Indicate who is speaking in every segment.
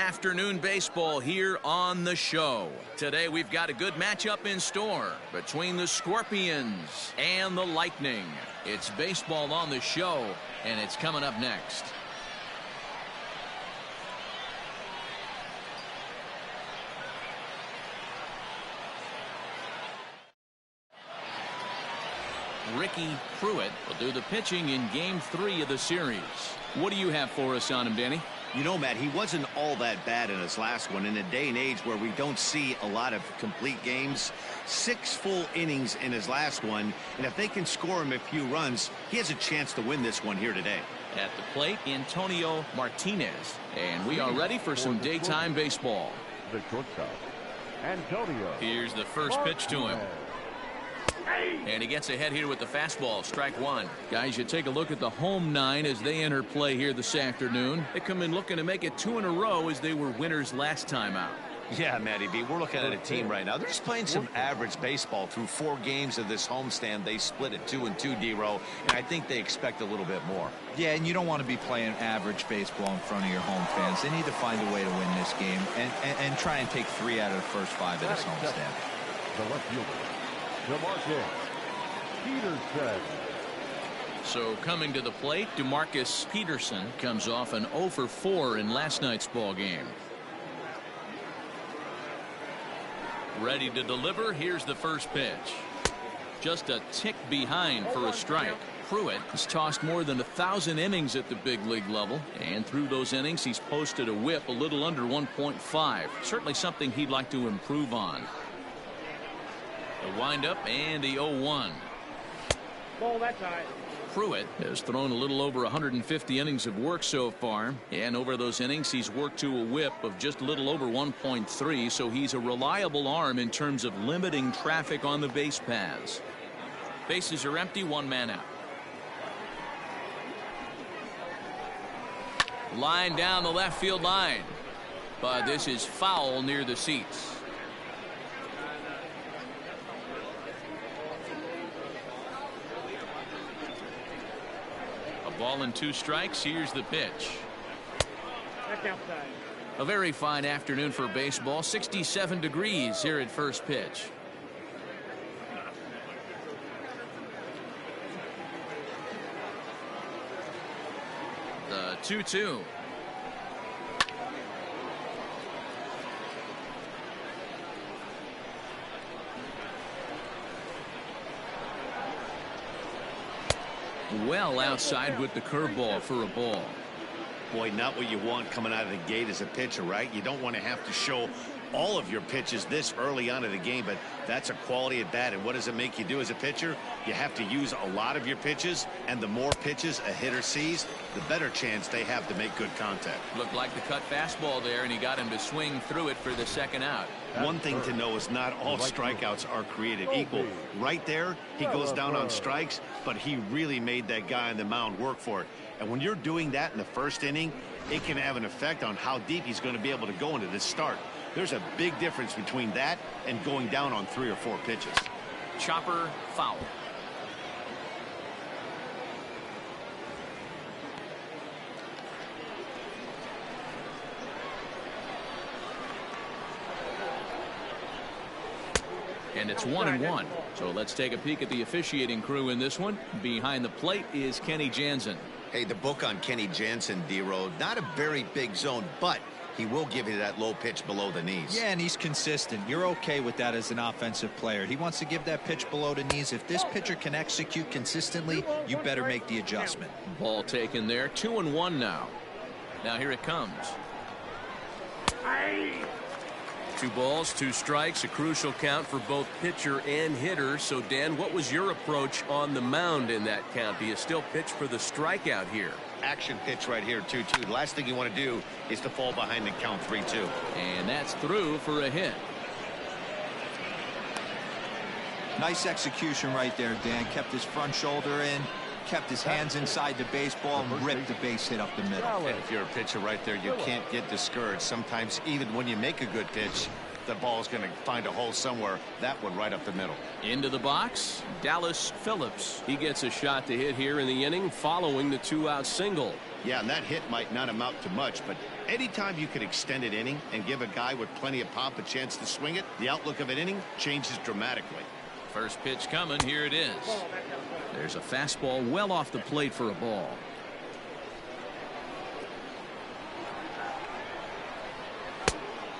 Speaker 1: afternoon baseball here on the show. Today we've got a good matchup in store between the Scorpions and the Lightning. It's baseball on the show, and it's coming up next. Ricky Pruitt will do the pitching in Game 3 of the series. What do you have for us on him, Danny?
Speaker 2: You know, Matt, he wasn't all that bad in his last one. In a day and age where we don't see a lot of complete games, 6 full innings in his last one, and if they can score him a few runs, he has a chance to win this one here today.
Speaker 1: At the plate, Antonio Martinez, and we are ready for some daytime baseball.
Speaker 3: The shortstop, Antonio.
Speaker 1: Here's the first pitch to him. And he gets ahead here with the fastball. Strike one. Guys, you take a look at the home 9 as they enter play here this afternoon. They come in looking to make it 2 in a row as they were winners last time out.
Speaker 2: Yeah, Matty B, we're looking at a team right now. They're just playing some average baseball through 4 games of this homestand. They split at 2-2, D-Row, and I think they expect a little bit more.
Speaker 4: Yeah, and you don't want to be playing average baseball in front of your home fans. They need to find a way to win this game and try and take 3 out of the first 5 of this homestand.
Speaker 3: The left fielder, Demarcus Peterson.
Speaker 1: So coming to the plate, Demarcus Peterson comes off an 0 for 4 in last night's ball game. Ready to deliver. Here's the first pitch. Just a tick behind for a strike. Pruitt has tossed more than 1,000 innings at the big league level, and through those innings he's posted a whip a little under 1.5. Certainly something he'd like to improve on. The windup and the 0-1.
Speaker 5: Ball that time.
Speaker 1: Pruitt has thrown a little over 150 innings of work so far, and over those innings he's worked to a whip of just a little over 1.3, so he's a reliable arm in terms of limiting traffic on the base paths. Bases are empty, 1 man out. Line down the left field line, but this is foul near the seats. Ball and 2 strikes. Here's the pitch.
Speaker 5: That's outside.
Speaker 1: A very fine afternoon for baseball. 67 degrees here at first pitch. The 2-2. Well outside with the curveball for a ball.
Speaker 2: Boy, not what you want coming out of the gate as a pitcher, right? You don't want to have to show all of your pitches this early on in the game, but that's a quality at bat. And what does it make you do as a pitcher? You have to use a lot of your pitches, and the more pitches a hitter sees, the better chance they have to make good contact.
Speaker 1: Looked like the cut fastball there, and he got him to swing through it for the second out.
Speaker 2: One thing to know is not all strikeouts are created equal. Right there, he goes down on strikes, but he really made that guy on the mound work for it. And when you're doing that in the first inning, it can have an effect on how deep he's going to be able to go into this start. There's a big difference between that and going down on 3 or 4 pitches.
Speaker 1: Chopper foul. And it's 1-1. So let's take a peek at the officiating crew in this one. Behind the plate is Kenny Jansen.
Speaker 2: Hey, the book on Kenny Jansen, D-Road, not a very big zone, but he will give you that low pitch below the knees.
Speaker 4: Yeah, and he's consistent. You're okay with that as an offensive player. He wants to give that pitch below the knees. If this pitcher can execute consistently, you better make the adjustment.
Speaker 1: Ball taken there. 2-1 now. Now here it comes. 2 balls, 2 strikes, a crucial count for both pitcher and hitter. So, Dan, what was your approach on the mound in that count? Do you still pitch for the strikeout here?
Speaker 2: Action pitch right here, 2-2. The last thing you want to do is to fall behind the count 3-2.
Speaker 1: And that's through for a hit.
Speaker 4: Nice execution right there, Dan. Kept his front shoulder in, kept his hands inside the baseball, and ripped the base hit up the middle.
Speaker 2: And if you're a pitcher right there, you can't get discouraged. Sometimes even when you make a good pitch, the ball's going to find a hole somewhere. That one right up the middle.
Speaker 1: Into the box, Dallas Phillips. He gets a shot to hit here in the inning following the 2-out single.
Speaker 2: Yeah, and that hit might not amount to much, but Anytime you can extend an inning and give a guy with plenty of pop a chance to swing it, the outlook of an inning changes dramatically.
Speaker 1: First pitch coming. Here it is. There's a fastball well off the plate for a ball.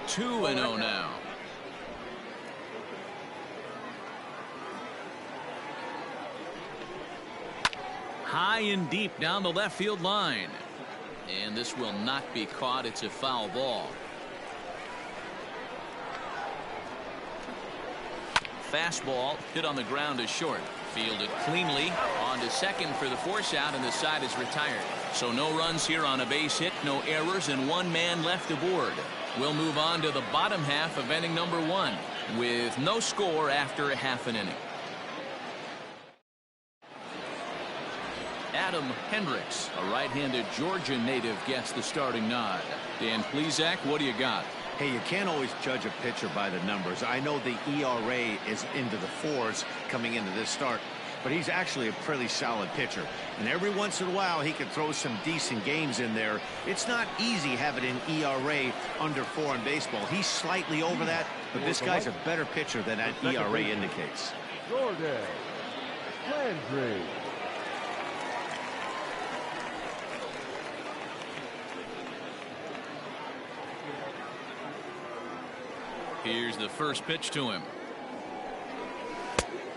Speaker 1: Two and 0 now. High and deep down the left field line. And this will not be caught. It's a foul ball. Fastball hit on the ground is short. Fielded cleanly on to second for the force out, and the side is retired. So no runs here on a base hit, no errors, and one man left aboard. We'll move on to the bottom half of inning number 1 with no score after a half an inning. Adam Hendricks, a right-handed Georgia native, gets the starting nod. Dan Plesac, what do you got?
Speaker 2: Hey, you can't always judge a pitcher by the numbers. I know the ERA is into the 4s coming into this start, but he's actually a pretty solid pitcher. And every once in a while, he can throw some decent games in there. It's not easy having an ERA under 4 in baseball. He's slightly over that, but this guy's a better pitcher than that ERA indicates.
Speaker 3: Jordan Landry.
Speaker 1: Here's the first pitch to him.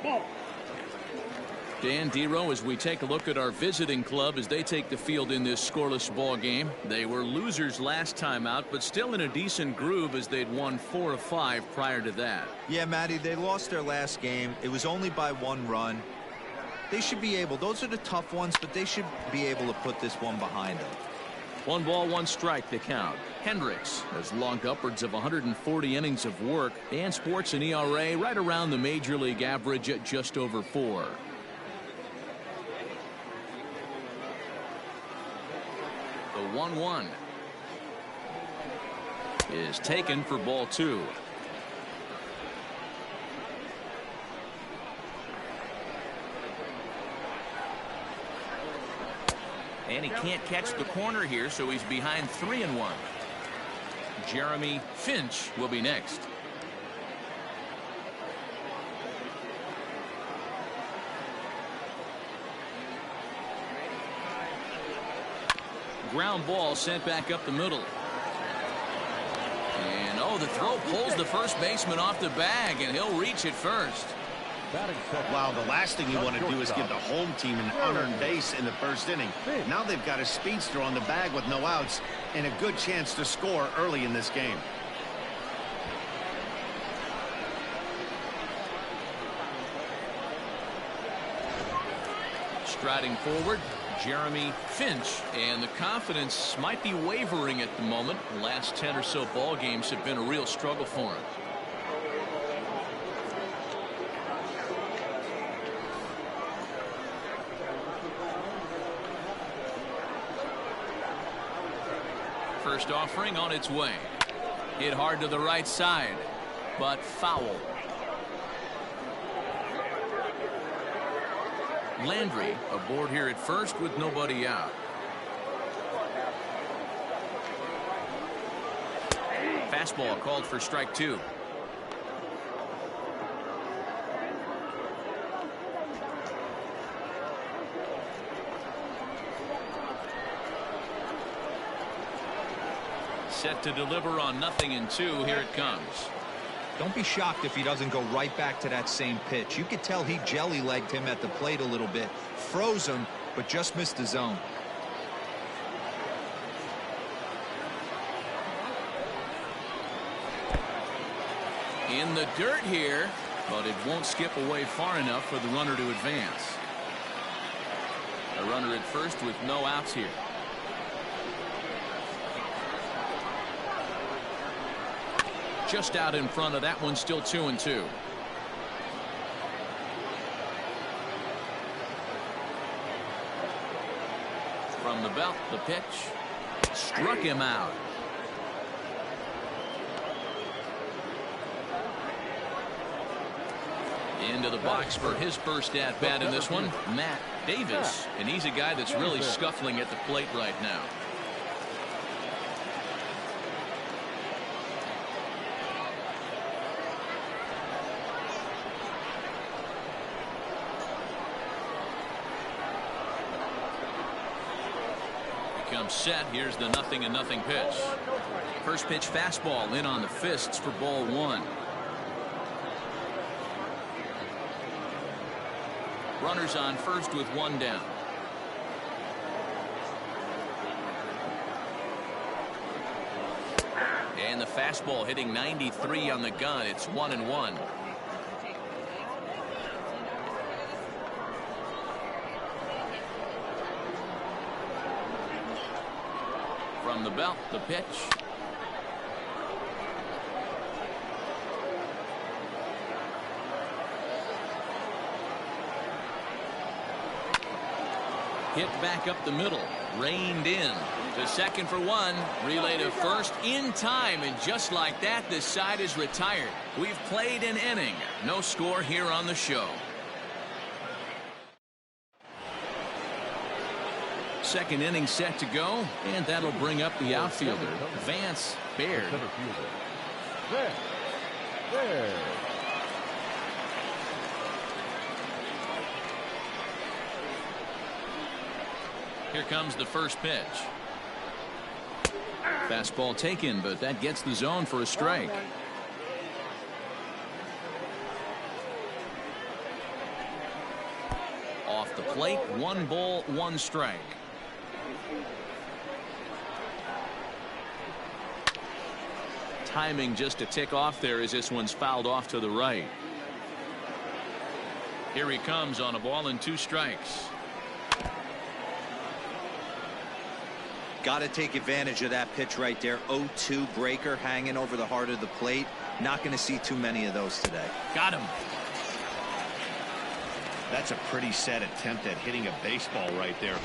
Speaker 5: Ball.
Speaker 1: Dan Dero, as we take a look at our visiting club as they take the field in this scoreless ball game. They were losers last time out, but still in a decent groove as they'd won 4 of 5 prior to that.
Speaker 4: Yeah, Matty, they lost their last game. It was only by 1 run. They should be able, those are the tough ones, but they should be able to put this one behind them.
Speaker 1: 1 ball, 1 strike the count. Hendricks has logged upwards of 140 innings of work and sports an ERA right around the major league average at just over 4. The 1-1 is taken for ball 2. And he can't catch the corner here, so he's behind 3-1. Jeremy Finch will be next. Ground ball sent back up the middle. And oh, the throw pulls the first baseman off the bag, and he'll reach it first.
Speaker 2: Wow, the last thing you want to do is give the home team an unearned base in the first inning. Now they've got a speedster on the bag with no outs and a good chance to score early in this game.
Speaker 1: Striding forward, Jeremy Finch, and the confidence might be wavering at the moment. The last 10 or so ball games have been a real struggle for him. First offering on its way. Hit hard to the right side, but foul. Landry aboard here at first with nobody out. Fastball called for strike 2. Set to deliver on 0-2. Here it comes.
Speaker 4: Don't be shocked if he doesn't go right back to that same pitch. You could tell he jelly-legged him at the plate a little bit, froze him, but just missed the zone.
Speaker 1: In the dirt here, but it won't skip away far enough for the runner to advance. A runner at first with no outs here. Just out in front of that one, still 2-2. From the belt, the pitch struck him out. Into the box for his first at bat in this one, Matt Davis, and he's a guy that's really scuffling at the plate right now. comes set. Here's the 0-0 pitch. First pitch fastball in on the fists for ball one. Runners on first with one down. And the fastball hitting 93 on the gun. It's 1-1. From the belt, the pitch. Hit back up the middle. Reined in. To second for one. Relay to first in time. And just like that, this side is retired. We've played an inning. No score here on the show. Second inning set to go, and that'll bring up the outfielder, Vance Baird. Here comes the first pitch. Fastball taken, but that gets the zone for a strike. Off the plate, 1 ball, 1 strike. Timing just a tick off there as this one's fouled off to the right. Here he comes on a ball and 2 strikes.
Speaker 4: Got to take advantage of that pitch right there. 0-2 breaker hanging over the heart of the plate. Not going to see too many of those today.
Speaker 1: Got him.
Speaker 2: That's a pretty sad attempt at hitting a baseball right there.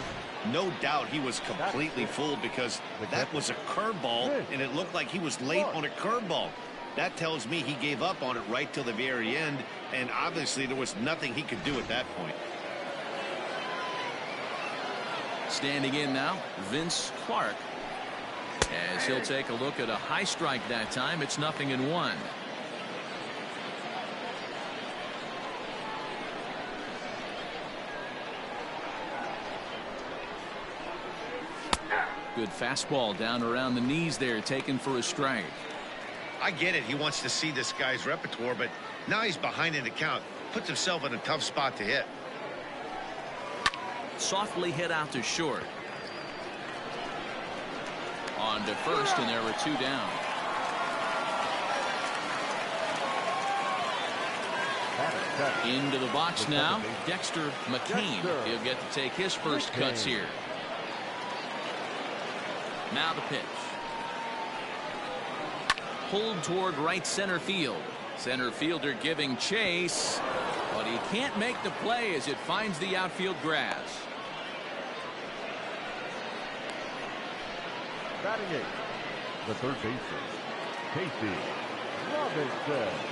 Speaker 2: No doubt he was completely fooled because that was a curveball and it looked like he was late on a curveball. That tells me he gave up on it right till the very end, and obviously there was nothing he could do at that point.
Speaker 1: Standing in now, Vince Clark. As he'll take a look at a high strike that time. It's 0-1. Good fastball down around the knees there, taken for a strike.
Speaker 2: I get it. He wants to see this guy's repertoire, but now he's behind in the count. Puts himself in a tough spot to hit.
Speaker 1: Softly hit out to short. On to first, and there were 2 down. Into the box now, Dexter McCain. He'll get to take his first cuts here. Now the pitch. Pulled toward right center field. Center fielder giving chase, but he can't make the play as it finds the outfield grass.
Speaker 3: Batting 8, the third baseman, Casey Robinson.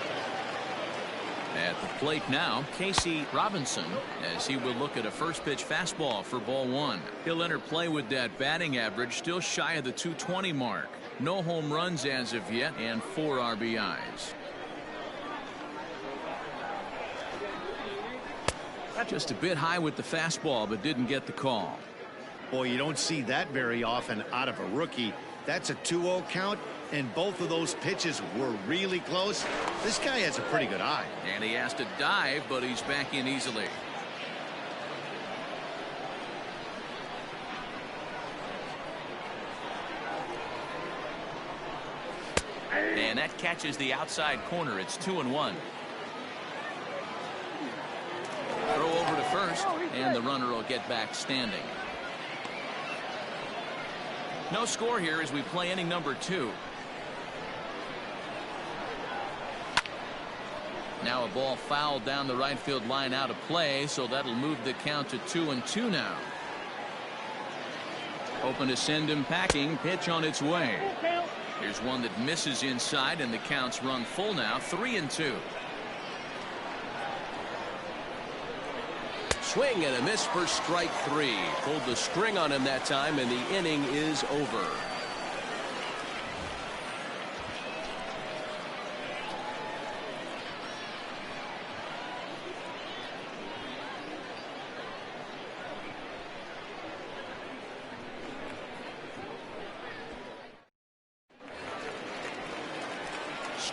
Speaker 1: At the plate now, Casey Robinson, as he will look at a first pitch fastball for ball 1. He'll enter play with that batting average still shy of the 220 mark. No home runs as of yet, and 4 RBIs. Just a bit high with the fastball, but didn't get the call.
Speaker 2: Boy, you don't see that very often out of a rookie. That's a 2-0 count, and both of those pitches were really close. This guy has a pretty good eye.
Speaker 1: And he has to dive, but he's back in easily. And that catches the outside corner. It's 2-1. Throw over to first, and the runner will get back standing. No score here as we play inning number 2. Now a ball fouled down the right field line out of play, so that'll move the count to 2-2 now. Hoping to send him packing. Pitch on its way. Here's one that misses inside, and the count's run full now. 3-2.
Speaker 6: Swing and a miss for strike 3. Pulled the string on him that time, and the inning is over.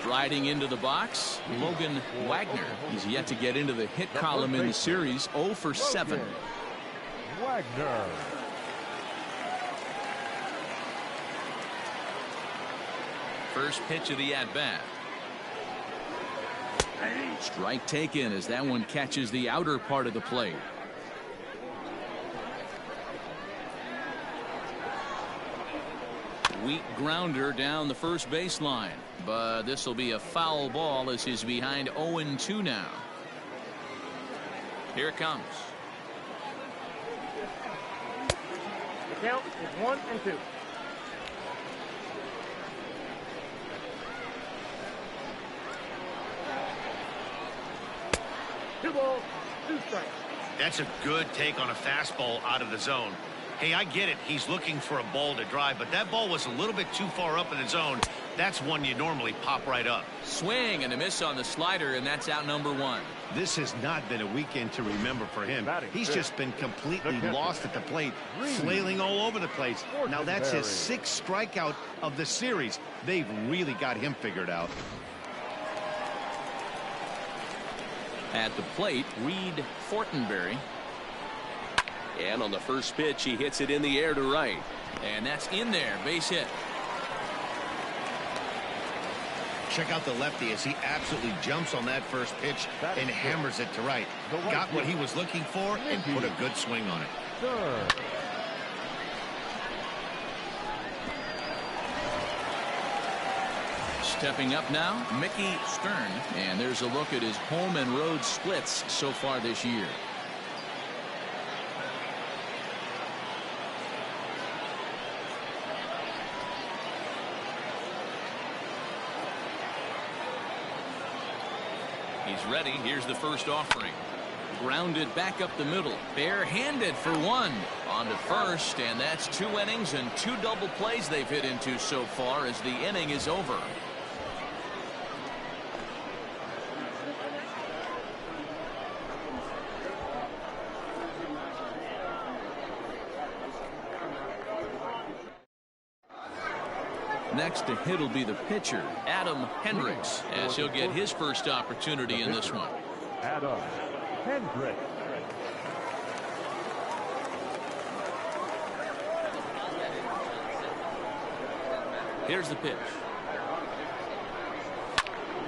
Speaker 1: Riding into the box, Logan Wagner. He's yet to get into the hit column in the series, 0 for 7.
Speaker 3: Wagner.
Speaker 1: First pitch of the at-bat. Strike taken as that one catches the outer part of the plate. Weak grounder down the first baseline, but this will be a foul ball as he's behind 0-2 now. Here it comes.
Speaker 5: The count is 1-2. 2 balls, 2 strikes.
Speaker 2: That's a good take on a fastball out of the zone. Hey, I get it. He's looking for a ball to drive, but that ball was a little bit too far up in the zone. That's one you normally pop right up. Swing
Speaker 1: and a miss on the slider, and that's out number 1.
Speaker 2: This has not been a weekend to remember for him. He's just been completely lost at the plate, flailing all over the place. Now that's his 6th strikeout of the series. They've really got him figured out.
Speaker 1: At the plate, Reed Fortenberry.
Speaker 6: And on the first pitch, he hits it in the air to right.
Speaker 1: And that's in there, base hit.
Speaker 2: Check out the lefty as he absolutely jumps on that first pitch and hammers it to right. Got what he was looking for and put a good swing on it.
Speaker 3: Third.
Speaker 1: Stepping up now, Mickey Stern. And there's a look at his home and road splits so far this year. He's ready. Here's the first offering. Grounded back up the middle. Barehanded for 1. On to first, and that's 2 innings and 2 double plays they've hit into so far as the inning is over. Next to hit will be the pitcher, Adam Hendricks, as he'll get his first opportunity in this one.
Speaker 3: Adam Hendricks.
Speaker 1: Here's the pitch.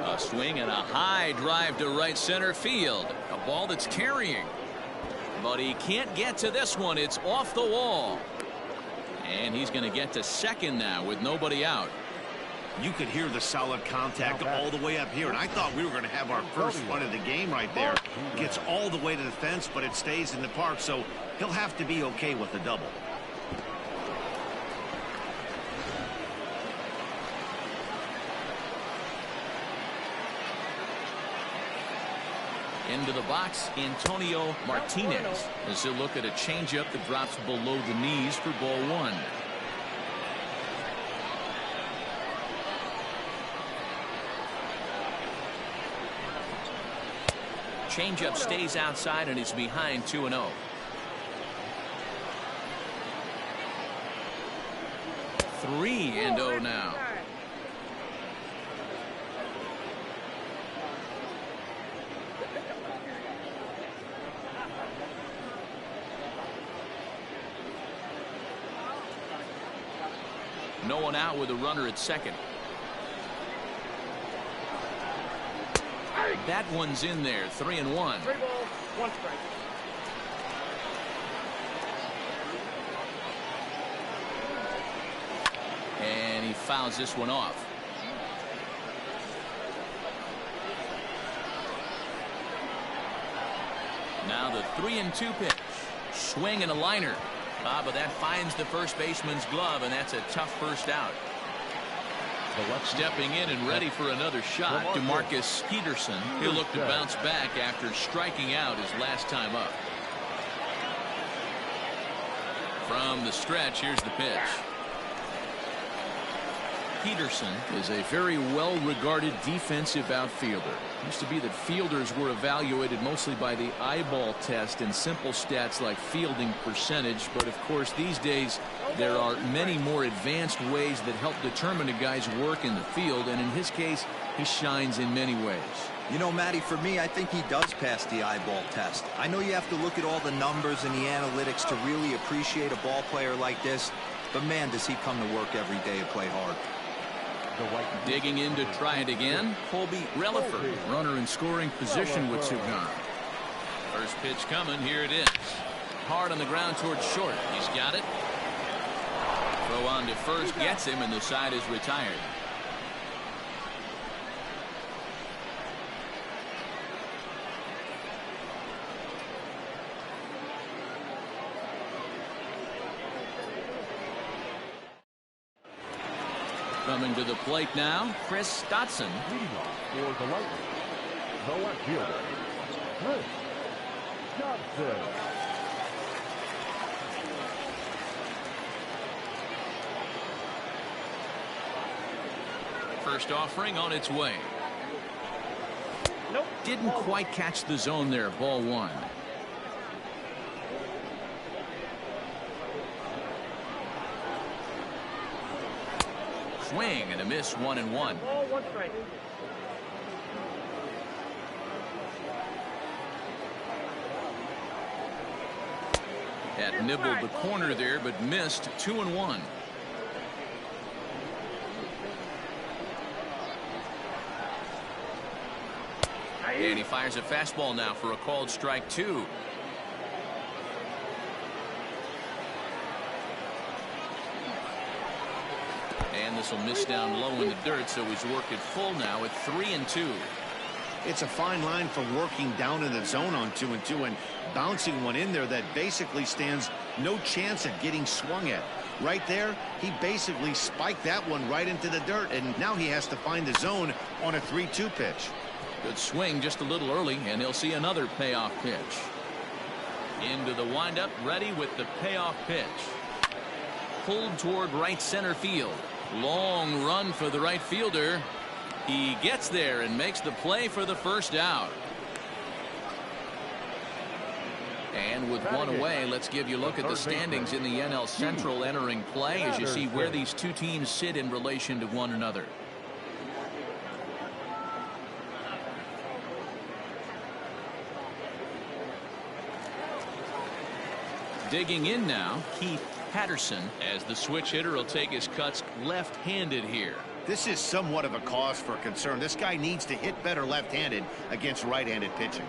Speaker 1: A swing and a high drive to right center field. A ball that's carrying. But he can't get to this one. It's off the wall. And he's going to get to second now with nobody out.
Speaker 2: You could hear the solid contact all the way up here, and I thought we were going to have our first run of the game right there. Gets all the way to the fence, but it stays in the park, so he'll have to be okay with a double.
Speaker 1: Into the box, Antonio Martinez. As he'll look at a changeup that drops below the knees for ball 1. Changeup stays outside and he's behind 2-0. Three and 0 now. No one out with a runner at second. That one's in there. 3-1.
Speaker 5: 3 balls, 1 strike.
Speaker 1: And he fouls this one off. Now the 3-2 pitch. Swing and a liner. But that finds the first baseman's glove, and that's a tough first out. Stepping in and ready for another shot, Demarcus Peterson. He'll look to bounce back after striking out his last time up. From the stretch, here's the pitch. Peterson is a very well-regarded defensive outfielder. It used to be that fielders were evaluated mostly by the eyeball test and simple stats like fielding percentage, but of course these days there are many more advanced ways that help determine a guy's work in the field, and in his case He shines in many ways.
Speaker 4: You know, Matty, for me, I think he does pass the eyeball test. I know you have to look at all the numbers and the analytics to really appreciate a ball player like this, but man, does he come to work every day and play hard.
Speaker 1: Digging in to try it again, Colby Relaford, runner in scoring position with 2 gone. First pitch coming, here it is. Hard on the ground towards short. He's got it. Throw on to first gets him, and the side is retired. Coming to the plate now, Chris Dotson.
Speaker 3: Leading off for the Lightning, the left fielder, Chris Dotson.
Speaker 1: First offering on its way.
Speaker 5: Nope.
Speaker 1: Didn't quite catch the zone there. Ball 1. Swing and a miss. 1-1.
Speaker 5: Ball 1 strike.
Speaker 1: Had nibbled the corner there, but missed. 2-1. And he fires a fastball now for a called strike 2. And this will miss down low in the dirt, so he's worked it full now at 3-2.
Speaker 2: It's a fine line for working down in the zone on 2-2 and bouncing one in there that basically stands no chance at getting swung at. Right there, he basically spiked that one right into the dirt, and now he has to find the zone on a 3-2 pitch.
Speaker 1: Good swing just a little early, and he'll see another payoff pitch. Into the windup, ready with the payoff pitch. Pulled toward right center field. Long run for the right fielder. He gets there and makes the play for the first out. And with one away, let's give you a look at the standings in the NL Central entering play as you see where these two teams sit in relation to one another. Digging in now, Heath Patterson, as the switch hitter will take his cuts left-handed here.
Speaker 2: This is somewhat of a cause for concern. This guy needs to hit better left-handed against right-handed pitching.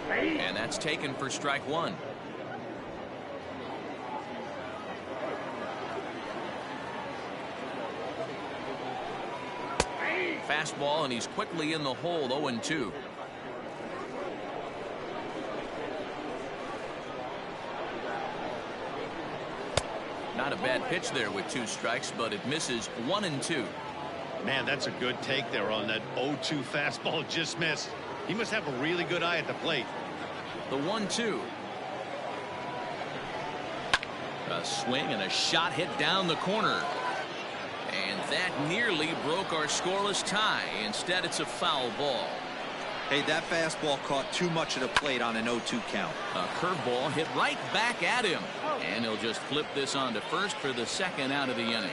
Speaker 1: And that's taken for strike 1. Fastball, and he's quickly in the hole. 0-2. Not a bad pitch there with 2 strikes, but it misses. 1-2.
Speaker 2: Man, that's a good take there on that 0-2 fastball. Just missed. He must have a really good eye at the plate.
Speaker 1: The 1-2. A swing and a shot hit down the corner. And that nearly broke our scoreless tie. Instead, it's a foul ball.
Speaker 4: Hey, that fastball caught too much of the plate on an 0-2 count.
Speaker 1: A curveball hit right back at him. And he'll just flip this on to first for the second out of the inning.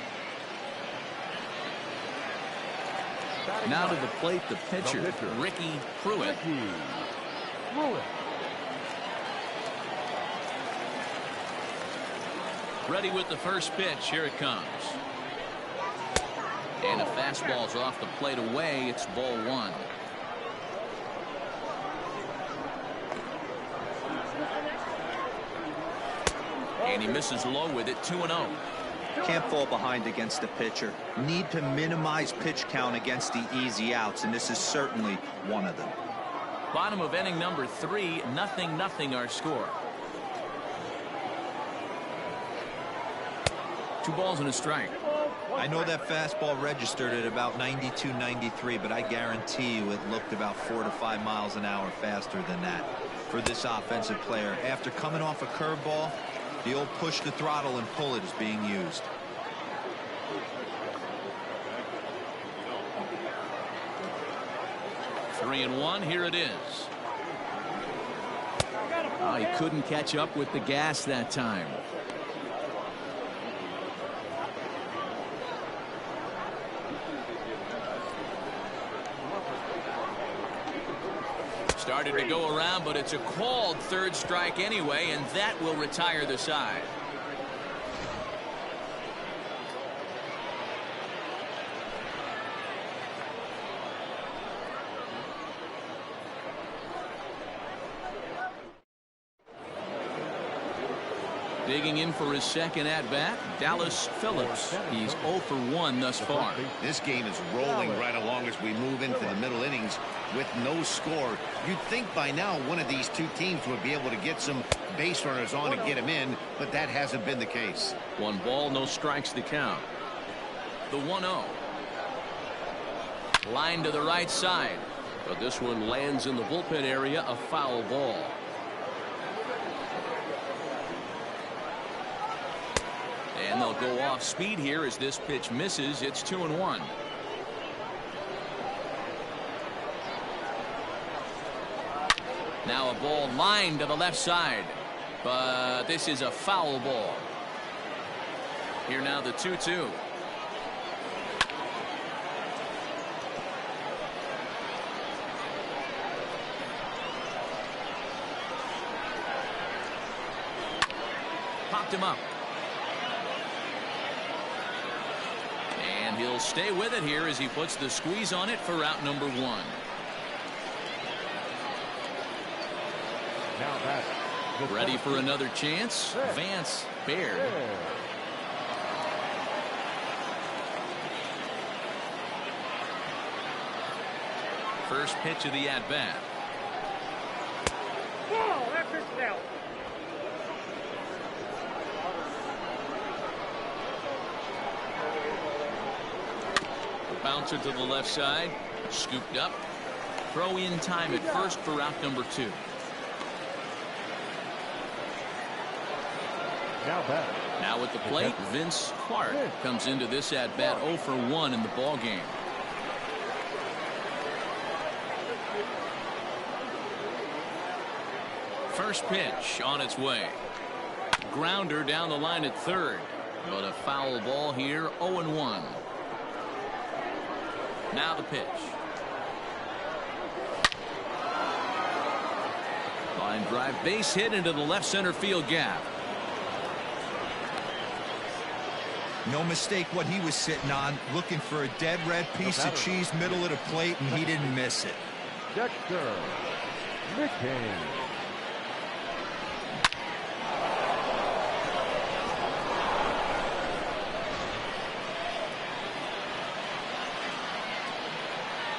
Speaker 1: Now to the plate, the pitcher, Ricky Pruitt. Ready with the first pitch. Here it comes. And a fastball's off the plate away. It's ball 1. And he misses low with it. 2-0.
Speaker 4: Can't fall behind against the pitcher. Need to minimize pitch count against the easy outs, and this is certainly one of them.
Speaker 1: Bottom of inning number 3. 0-0 our score. 2 balls and a strike.
Speaker 4: I know that fastball registered at about 92, 93, but I guarantee you it looked about 4 to 5 miles an hour faster than that. For this offensive player, after coming off a curveball, the old push the throttle and pull it is being used.
Speaker 1: Three and 1. Here it is. Oh, he couldn't catch up with the gas that time. Started to go around, but it's a called third strike anyway, and that will retire the side. Digging in for his second at-bat, Dallas Phillips. He's 0 for 1 thus far.
Speaker 2: This game is rolling right along as we move into the middle innings with no score. You'd think by now one of these two teams would be able to get some base runners on and get him in, but that hasn't been the case.
Speaker 1: 1 ball, no strikes to count. The 1-0. Line to the right side.
Speaker 6: But this one lands in the bullpen area, a foul ball.
Speaker 1: And they'll go off speed here as this pitch misses. It's 2-1. Now a ball lined to the left side, but this is a foul ball. Here now the 2-2. Popped him up. And he'll stay with it here as he puts the squeeze on it for out number 1.
Speaker 3: Now that's
Speaker 1: Ready for another chance. Vance Baird. First pitch of the at-bat.
Speaker 5: Ball, that pitch is out.
Speaker 1: Bouncer to the left side. Scooped up. Throw in time at first for out number 2. Now at the plate, Vince Clark comes into this at bat 0 for 1 in the ball game. First pitch on its way. Grounder down the line at third, but a foul ball here. 0-1. Now the pitch. Line drive, base hit into the left center field gap.
Speaker 4: No mistake what he was sitting on, looking for a dead red piece of cheese middle of the plate, and he didn't miss it.
Speaker 3: Dexter McCain.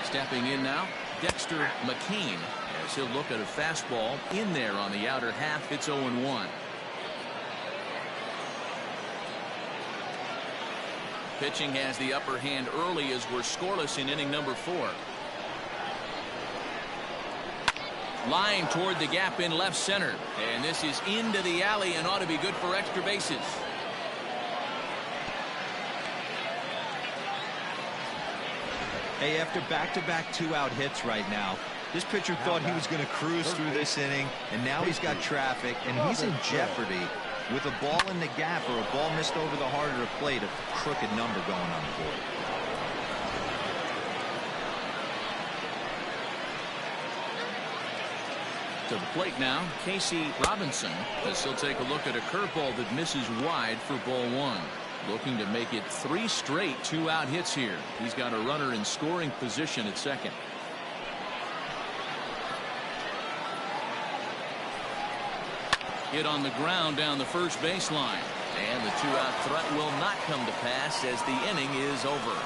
Speaker 1: Stepping in now, Dexter McCain, as he'll look at a fastball in there on the outer half. It's 0-1. Pitching has the upper hand early as we're scoreless in inning number 4. Line toward the gap in left center, and this is into the alley and ought to be good for extra bases.
Speaker 4: Hey, after back-to-back 2-out hits right now, this pitcher thought he was going to cruise through this inning, and now he's got traffic, and he's in jeopardy with a ball in the gap or a ball missed over the heart of the plate, a crooked number going on the board.
Speaker 1: To the plate now, Casey Robinson, as he'll take a look at a curveball that misses wide for ball 1. Looking to make it 3 straight 2-out hits here. He's got a runner in scoring position at second. Hit on the ground down the first baseline. And the 2-out threat will not come to pass as the inning is over.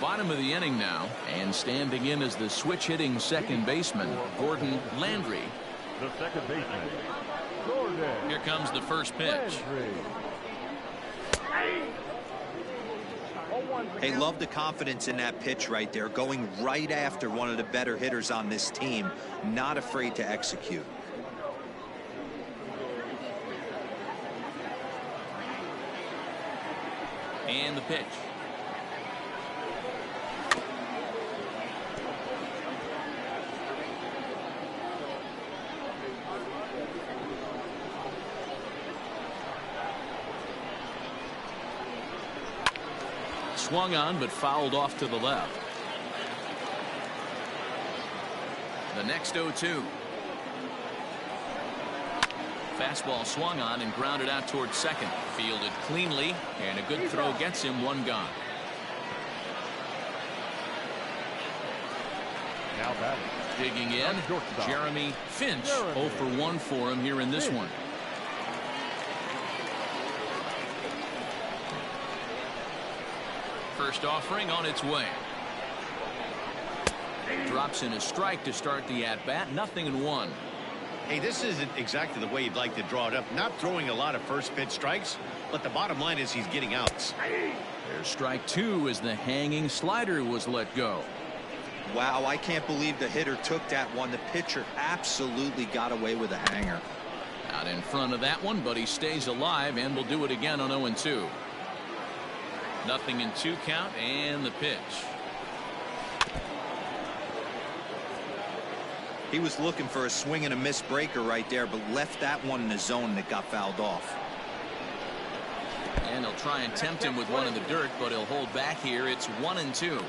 Speaker 1: Bottom of the inning now, and standing in as the switch hitting second baseman, Gordon Landry.
Speaker 3: The second baseman, Gordon.
Speaker 1: Here comes the first pitch.
Speaker 4: Hey, love the confidence in that pitch right there, going right after one of the better hitters on this team, not afraid to execute.
Speaker 1: And the pitch. swung on but fouled off to the left. The next 0-2. Fastball swung on and grounded out towards second. Fielded cleanly, and a good throw gets him one gone.
Speaker 3: Now batting.
Speaker 1: Digging in, Jeremy Finch. 0 for 1 for him here in this one. First offering on its way. Drops in a strike to start the at-bat. 0-1.
Speaker 2: Hey, this isn't exactly the way you'd like to draw it up. Not throwing a lot of first pitch strikes, but the bottom line is he's getting outs.
Speaker 1: There's strike 2 as the hanging slider was let go.
Speaker 4: Wow, I can't believe the hitter took that one. The pitcher absolutely got away with a hanger.
Speaker 1: Out in front of that one, but he stays alive and will do it again on 0-2. 0-2 count and the pitch.
Speaker 4: He was looking for a swing and a miss breaker right there, but left that one in the zone that got fouled off.
Speaker 1: And he'll try and tempt him with one in the dirt, but he'll hold back here. It's 1-2.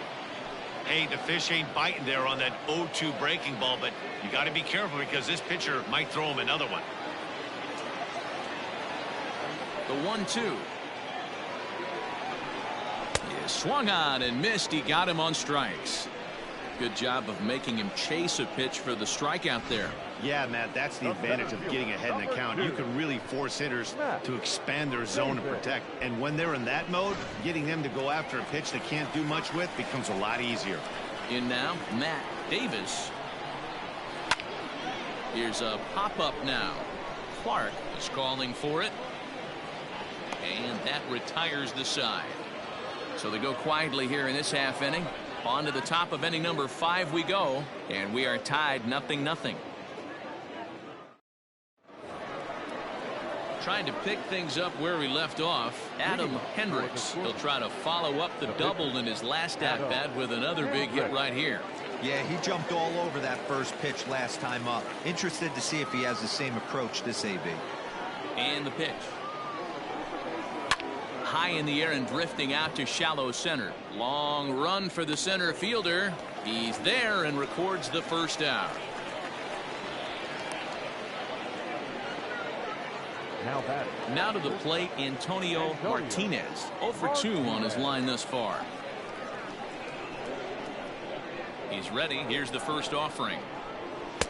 Speaker 2: Hey, the fish ain't biting there on that 0-2 breaking ball, but you got to be careful because this pitcher might throw him another one.
Speaker 1: The 1-2. He swung on and missed. He got him on strikes. Good job of making him chase a pitch for the strikeout there.
Speaker 2: Yeah, Matt, that's the advantage of getting ahead in the count. You can really force hitters to expand their zone to protect. And when they're in that mode, getting them to go after a pitch they can't do much with becomes a lot easier.
Speaker 1: In now, Matt Davis. Here's a pop-up now. Clark is calling for it. And that retires the side. So they go quietly here in this half inning. On to the top of inning number 5 we go, and we are tied 0-0. Trying to pick things up where we left off, Adam Hendricks. He'll try to follow up the double in his last at-bat with another big hit right here.
Speaker 4: Yeah, he jumped all over that first pitch last time up. Interested to see if he has the same approach this AB.
Speaker 1: And the pitch. High in the air and drifting out to shallow center. Long run for the center fielder. He's there and records the first out. Now to the plate, Antonio Martinez. 0 for 2 on his line thus far. He's ready. Here's the first offering.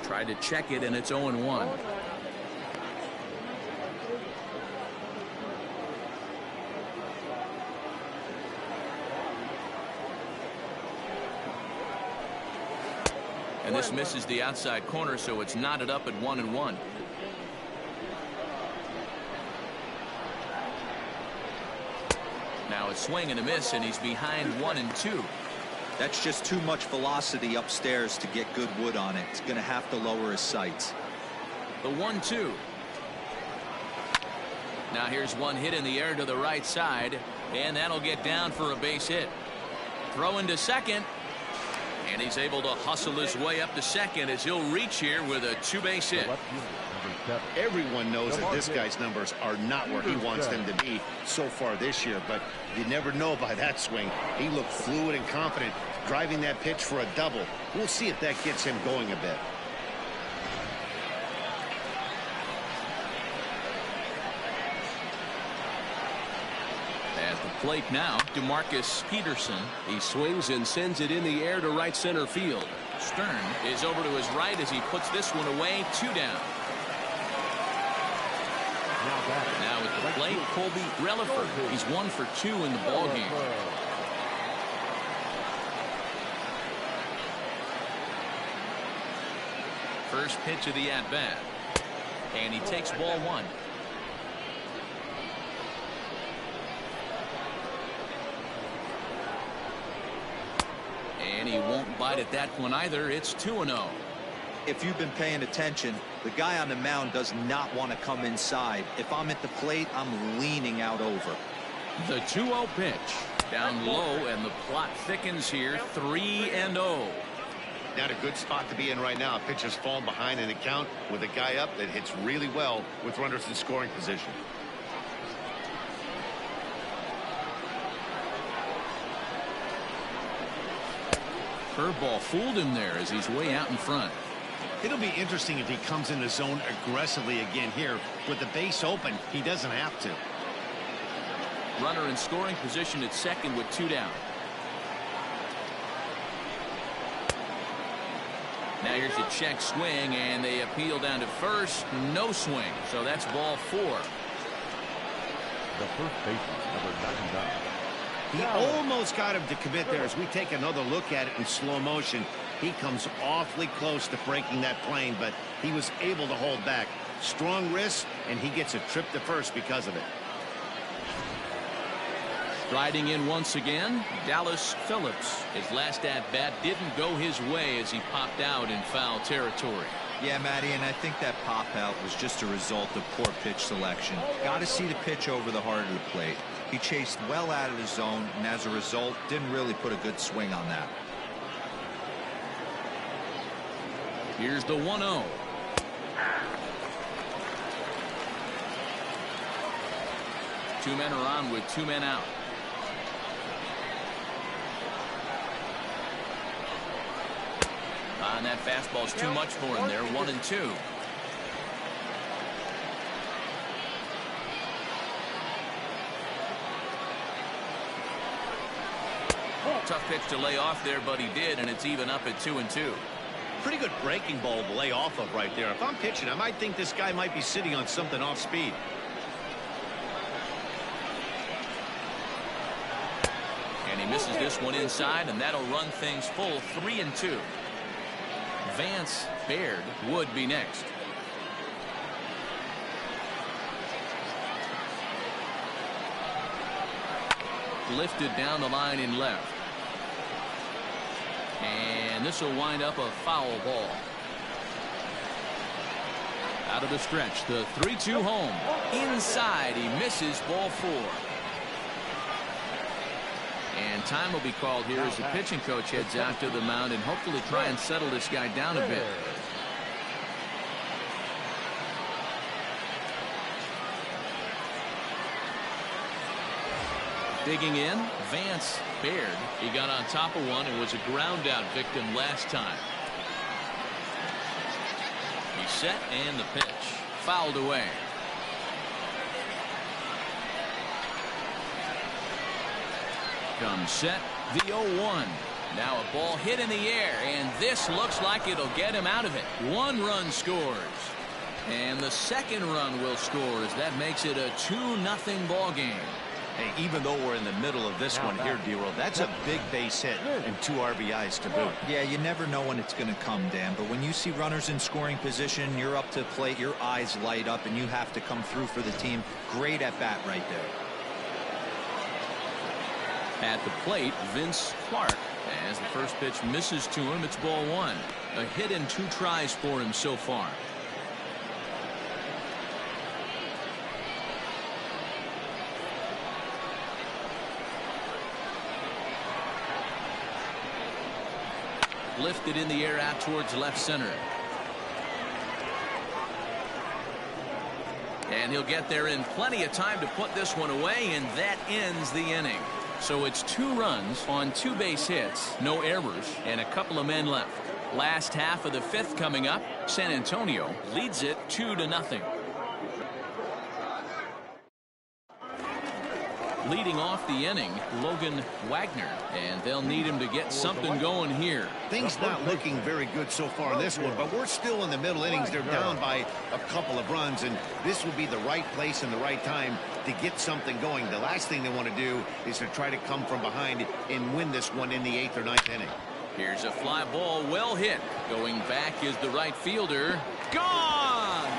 Speaker 1: Tried to check it, and it's 0-1. And this misses the outside corner, so it's knotted up at 1-1. Now a swing and a miss, and he's behind 1-2.
Speaker 4: That's just too much velocity upstairs to get good wood on it. It's going to have to lower his sights.
Speaker 1: The 1-2. Now here's one hit in the air to the right side, and that'll get down for a base hit. Throw into second. And he's able to hustle his way up to second as he'll reach here with a 2-base hit.
Speaker 2: Everyone knows that this guy's numbers are not where he wants them to be so far this year, but you never know by that swing. He looked fluid and confident driving that pitch for a double. We'll see if that gets him going a bit.
Speaker 1: At the plate now, Demarcus Peterson.
Speaker 6: He swings and sends it in the air to right center field.
Speaker 1: Stern is over to his right as he puts this one away. 2 down. Now at the plate, Colby Relaford. He's 1 for 2 in the ballgame. First pitch of the at-bat. And he takes ball 1. And he won't bite at that one either. It's 2-0.
Speaker 4: If you've been paying attention, the guy on the mound does not want to come inside. If I'm at the plate, I'm leaning out over.
Speaker 1: The 2-0 pitch. Down low, and the plot thickens here. 3-0.
Speaker 2: Not a good spot to be in right now. Pitcher's falling behind in the count with a guy up that hits really well with runners in scoring position.
Speaker 1: Curveball fooled him there as he's way out in front.
Speaker 2: It'll be interesting if he comes in the zone aggressively again here. With the base open, he doesn't have to.
Speaker 1: Runner in scoring position at second with 2 down. Now here's a check swing, and they appeal down to first. No swing, so that's ball 4.
Speaker 3: The first baseman, number 99.
Speaker 2: He almost got him to commit there. As we take another look at it in slow motion, he comes awfully close to breaking that plane, but he was able to hold back. Strong wrist, and he gets a trip to first because of it.
Speaker 1: Striding in once again, Dallas Phillips. His last at-bat didn't go his way as he popped out in foul territory.
Speaker 4: Yeah, Matty, and I think that pop-out was just a result of poor pitch selection. Got to see the pitch over the heart of the plate. He chased well out of the zone, and as a result, didn't really put a good swing on that.
Speaker 1: Here's the 1-0. Two men are on with 2 men out. And that fastball's too much for him there. 1-2. Tough pitch to lay off there, but he did, and it's even up at 2-2.
Speaker 2: Pretty good breaking ball to lay off of right there. If I'm pitching, I might think this guy might be sitting on something off speed.
Speaker 1: And he misses this one inside, and that'll run things full. 3-2. Vance Baird would be next. Lifted down the line in left. And this will wind up a foul ball. Out of the stretch, the 3-2 home. Inside, he misses ball 4. And time will be called here as the pitching coach heads out to the mound and hopefully try and settle this guy down a bit. Digging in, Vance Baird. He got on top of one and was a ground out victim last time. He's set, and the pitch fouled away. Comes set, the 0-1. Now a ball hit in the air, and this looks like it'll get him out of it. 1 run scores. And the second run will score as that makes it a 2-0 ball game.
Speaker 2: Hey, even though we're in the middle of this one here, D-Roll, that's a big base hit and 2 RBIs to boot.
Speaker 4: Yeah, you never know when it's going to come, Dan, but when you see runners in scoring position, you're up to the plate, your eyes light up, and you have to come through for the team. Great at bat right there.
Speaker 1: At the plate, Vince Clark. As the first pitch misses to him, it's ball 1. A hit in 2 tries for him so far. Lifted in the air out towards left center. And he'll get there in plenty of time to put this one away, and that ends the inning. So it's 2 runs on 2 base hits, no errors, and a couple of men left. Last half of the 5th coming up. San Antonio leads it 2-0. Leading off the inning, Logan Wagner, and they'll need him to get something going here.
Speaker 2: Things not looking very good so far in this one, but we're still in the middle innings. They're down by a couple of runs, and this will be the right place and the right time to get something going. The last thing they want to do is to try to come from behind and win this one in the 8th or 9th inning.
Speaker 1: Here's a fly ball, well hit. Going back is the right fielder. Gone!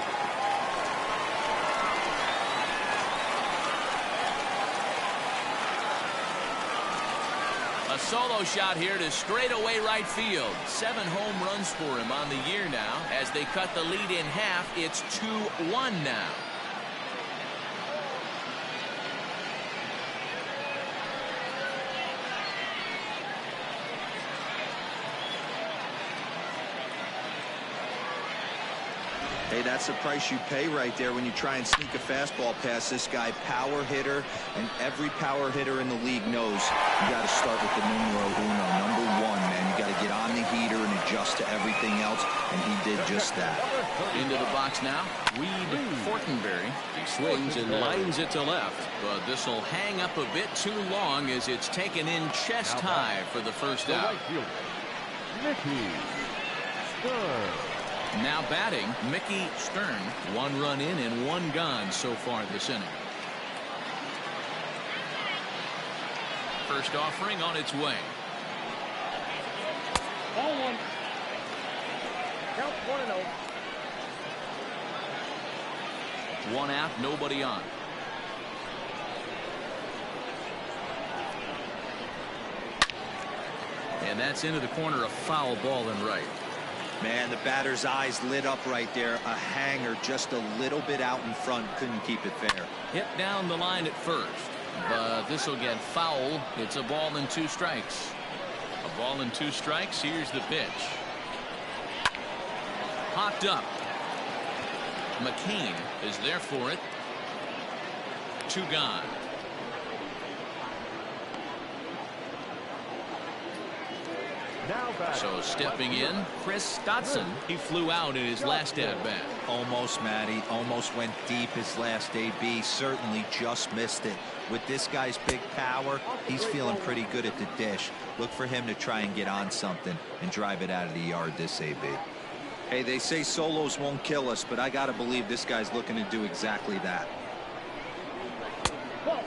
Speaker 1: A solo shot here to straightaway right field. 7 home runs for him on the year now. As they cut the lead in half, it's 2-1 now.
Speaker 4: Hey, that's the price you pay right there when you try and sneak a fastball past this guy. Power hitter, and every power hitter in the league knows you got to start with the numero uno, number one, man. You got to get on the heater and adjust to everything else, and he did just that.
Speaker 1: Into the box now, Reed Fortenberry. He swings and lines it to left, but this will hang up a bit too long as it's taken in chest high for the first out. Now batting, Mickey Stern. 1 run in and 1 gone so far this inning. First offering on its way.
Speaker 5: Ball 1. Count 1-0.
Speaker 1: 1 out, nobody on. And that's into the corner, a foul ball and right.
Speaker 4: Man, the batter's eyes lit up right there. A hanger just a little bit out in front. Couldn't keep it fair.
Speaker 1: Hit down the line at first, but this will get foul. It's a ball and 2 strikes. A ball and 2 strikes. Here's the pitch. Popped up. McCain is there for it. 2 gone. So stepping in, Chris Dotson. He flew out in his last at bat.
Speaker 4: Almost, Matty. Almost went deep his last AB. Certainly just missed it. With this guy's big power, he's feeling pretty good at the dish. Look for him to try and get on something and drive it out of the yard this AB. Hey, they say solos won't kill us, but I got to believe this guy's looking to do exactly that.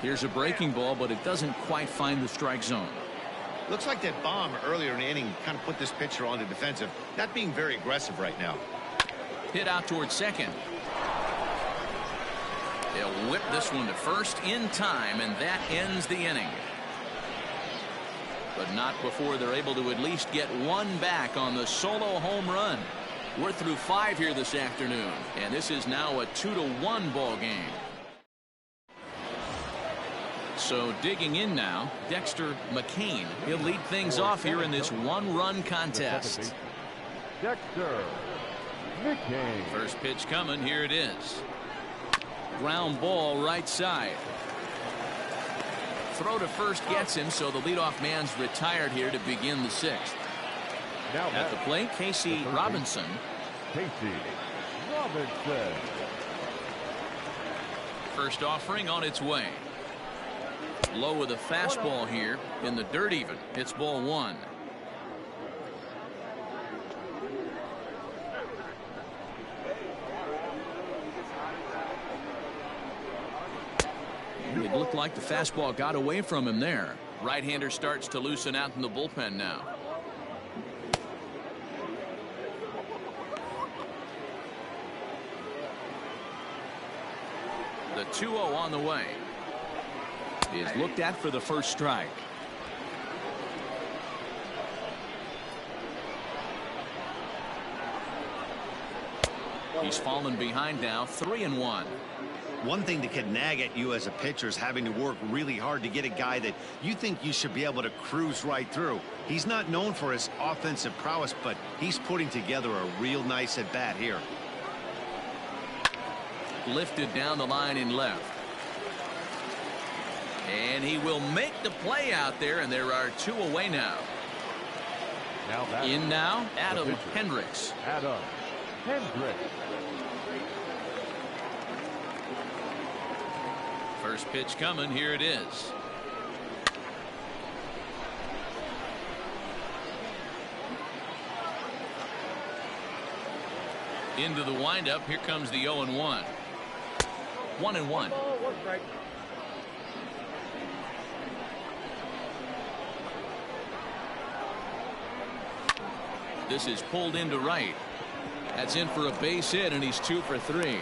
Speaker 1: Here's a breaking ball, but it doesn't quite find the strike zone.
Speaker 2: Looks like that bomb earlier in the inning kind of put this pitcher on the defensive. Not being very aggressive right now.
Speaker 1: Hit out towards second. They'll whip this one to first in time, and that ends the inning. But not before they're able to at least get 1 back on the solo home run. We're through 5 here this afternoon, and this is now a 2-1 ball game. So digging in now, Dexter McCain. He'll lead things off here in this 1-run contest.
Speaker 3: Dexter McCain.
Speaker 1: First pitch coming. Here it is. Ground ball right side. Throw to first gets him, so the leadoff man's retired here to begin the 6th.
Speaker 3: Now
Speaker 1: at the plate, Casey Robinson.
Speaker 3: Casey Robinson.
Speaker 1: First offering on its way. Low with a fastball here in the dirt even. It's ball 1. It looked like the fastball got away from him there. Right-hander starts to loosen out in the bullpen now. The 2-0 on the way. Is looked at for the first strike. He's fallen behind now, 3-1.
Speaker 2: One thing that can nag at you as a pitcher is having to work really hard to get a guy that you think you should be able to cruise right through. He's not known for his offensive prowess, but he's putting together a real nice at bat here.
Speaker 1: Lifted down the line in left. And he will make the play out there, and there are 2 away now. In now, Adam Hendricks.
Speaker 3: Adam Hendricks.
Speaker 1: First pitch coming. Here it is. Into the windup. Here comes the 0-1. 1-1.
Speaker 5: 1 strike.
Speaker 1: This is pulled into right. That's in for a base hit, and he's 2 for 3.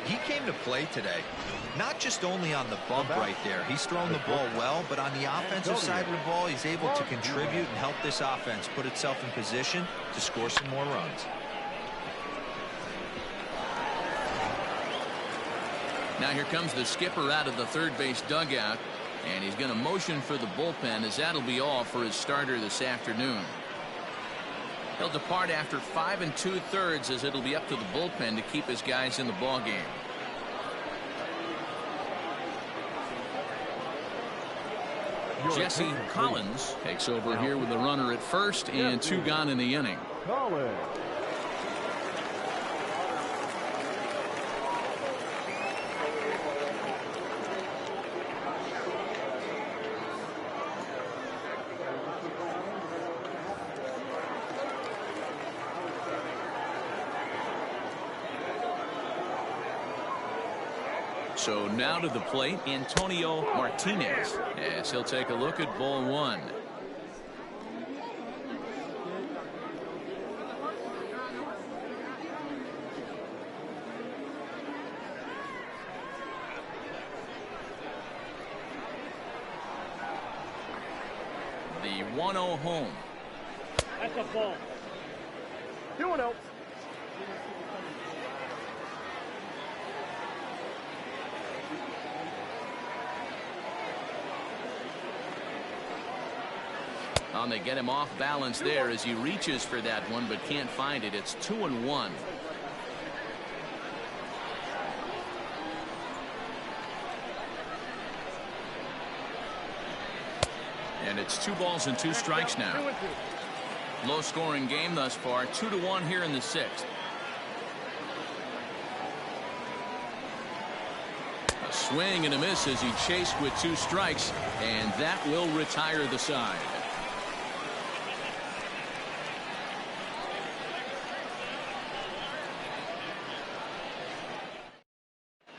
Speaker 4: He came to play today. Not just only on the bump right there. He's thrown the ball well, but on the offensive side of the ball, he's able to contribute and help this offense put itself in position to score some more runs.
Speaker 1: Now here comes the skipper out of the third base dugout, and he's going to motion for the bullpen, as that'll be all for his starter this afternoon. He'll depart after 5 2/3 as it'll be up to the bullpen to keep his guys in the ball game. Jesse Collins takes over here with a runner at first and 2 gone in the inning.
Speaker 3: Collins.
Speaker 1: So now to the plate, Antonio Martinez, as he'll take a look at ball 1. The 1-0 home.
Speaker 5: That's a ball. 2-0.
Speaker 1: They get him off balance there as he reaches for that one but can't find it. It's 2-1. And it's 2 balls and 2 strikes now. Low scoring game thus far. 2-1 here in the 6th. A swing and a miss as he chased with 2 strikes, and that will retire the side.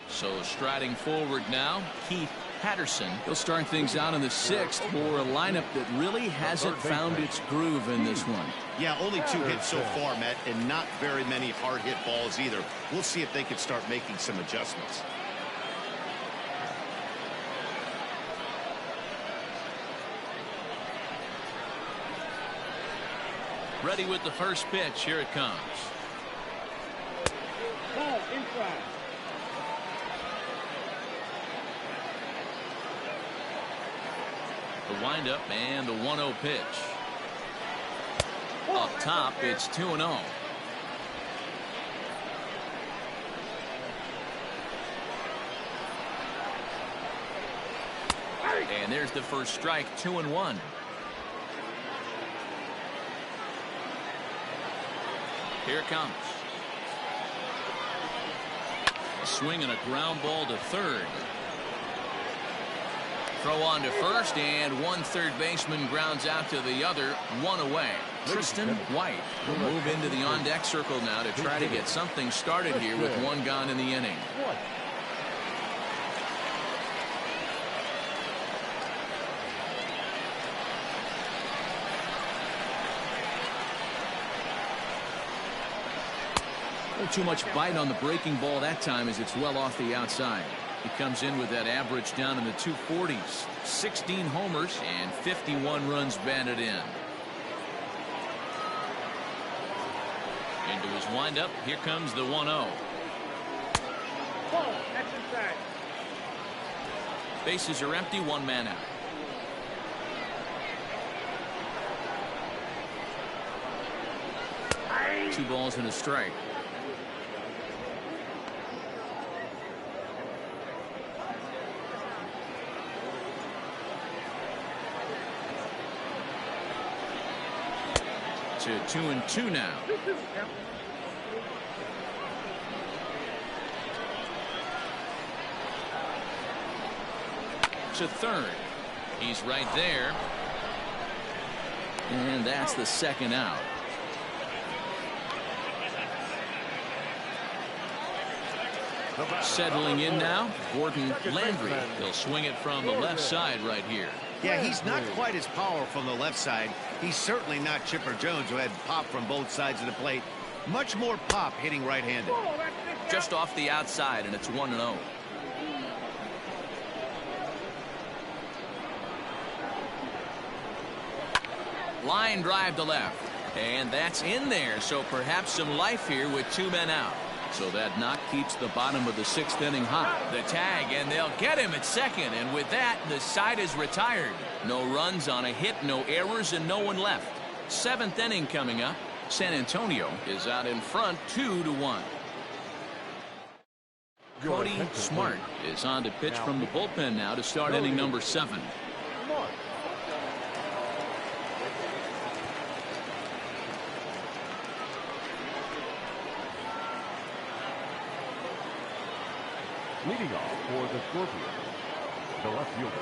Speaker 1: So striding forward now, Heath Patterson. He'll start things out in the 6th for a lineup that really hasn't found its groove in this one.
Speaker 2: Yeah, only 2 hits so far, Matt, and not very many hard hit balls either. We'll see if they can start making some adjustments.
Speaker 1: Ready with the first pitch. Here it comes.
Speaker 5: Ball inside.
Speaker 1: The windup and the 1-0 pitch. Up top, it's 2-0. And there's the first strike, 2-1. Here it comes. A swing and a ground ball to third. Throw on to first, and one third baseman grounds out to the other, 1 away. Tristan White will move into the on-deck circle now to try to get something started here with 1 gone in the inning. Not too much bite on the breaking ball that time as it's well off the outside. He comes in with that average down in the 240s. 16 homers and 51 runs batted in. Into his windup. Here comes the 1-0.
Speaker 5: Ball. That's inside.
Speaker 1: Bases are empty. 1 man out.
Speaker 5: Aye.
Speaker 1: 2 balls and a strike. To 2-2 now. To third. He's right there. And that's the 2nd out. Settling in now, Gordon Landry. He'll swing it from the left side right here.
Speaker 2: Yeah, he's not quite as powerful on the left side. He's certainly not Chipper Jones, who had pop from both sides of the plate. Much more pop hitting right-handed.
Speaker 1: Just off the outside, and it's 1-0. Line drive to left. And that's in there, so perhaps some life here with 2 men out. So that knock keeps the bottom of the 6th inning hot. The tag, and they'll get him at second. And with that, the side is retired. No runs on a hit, no errors, and no one left. 7th inning coming up. San Antonio is out in front 2-1. Cody Smart is on to pitch from the bullpen now to start inning number 7.
Speaker 3: Leading off for the Scorpions, the left fielder.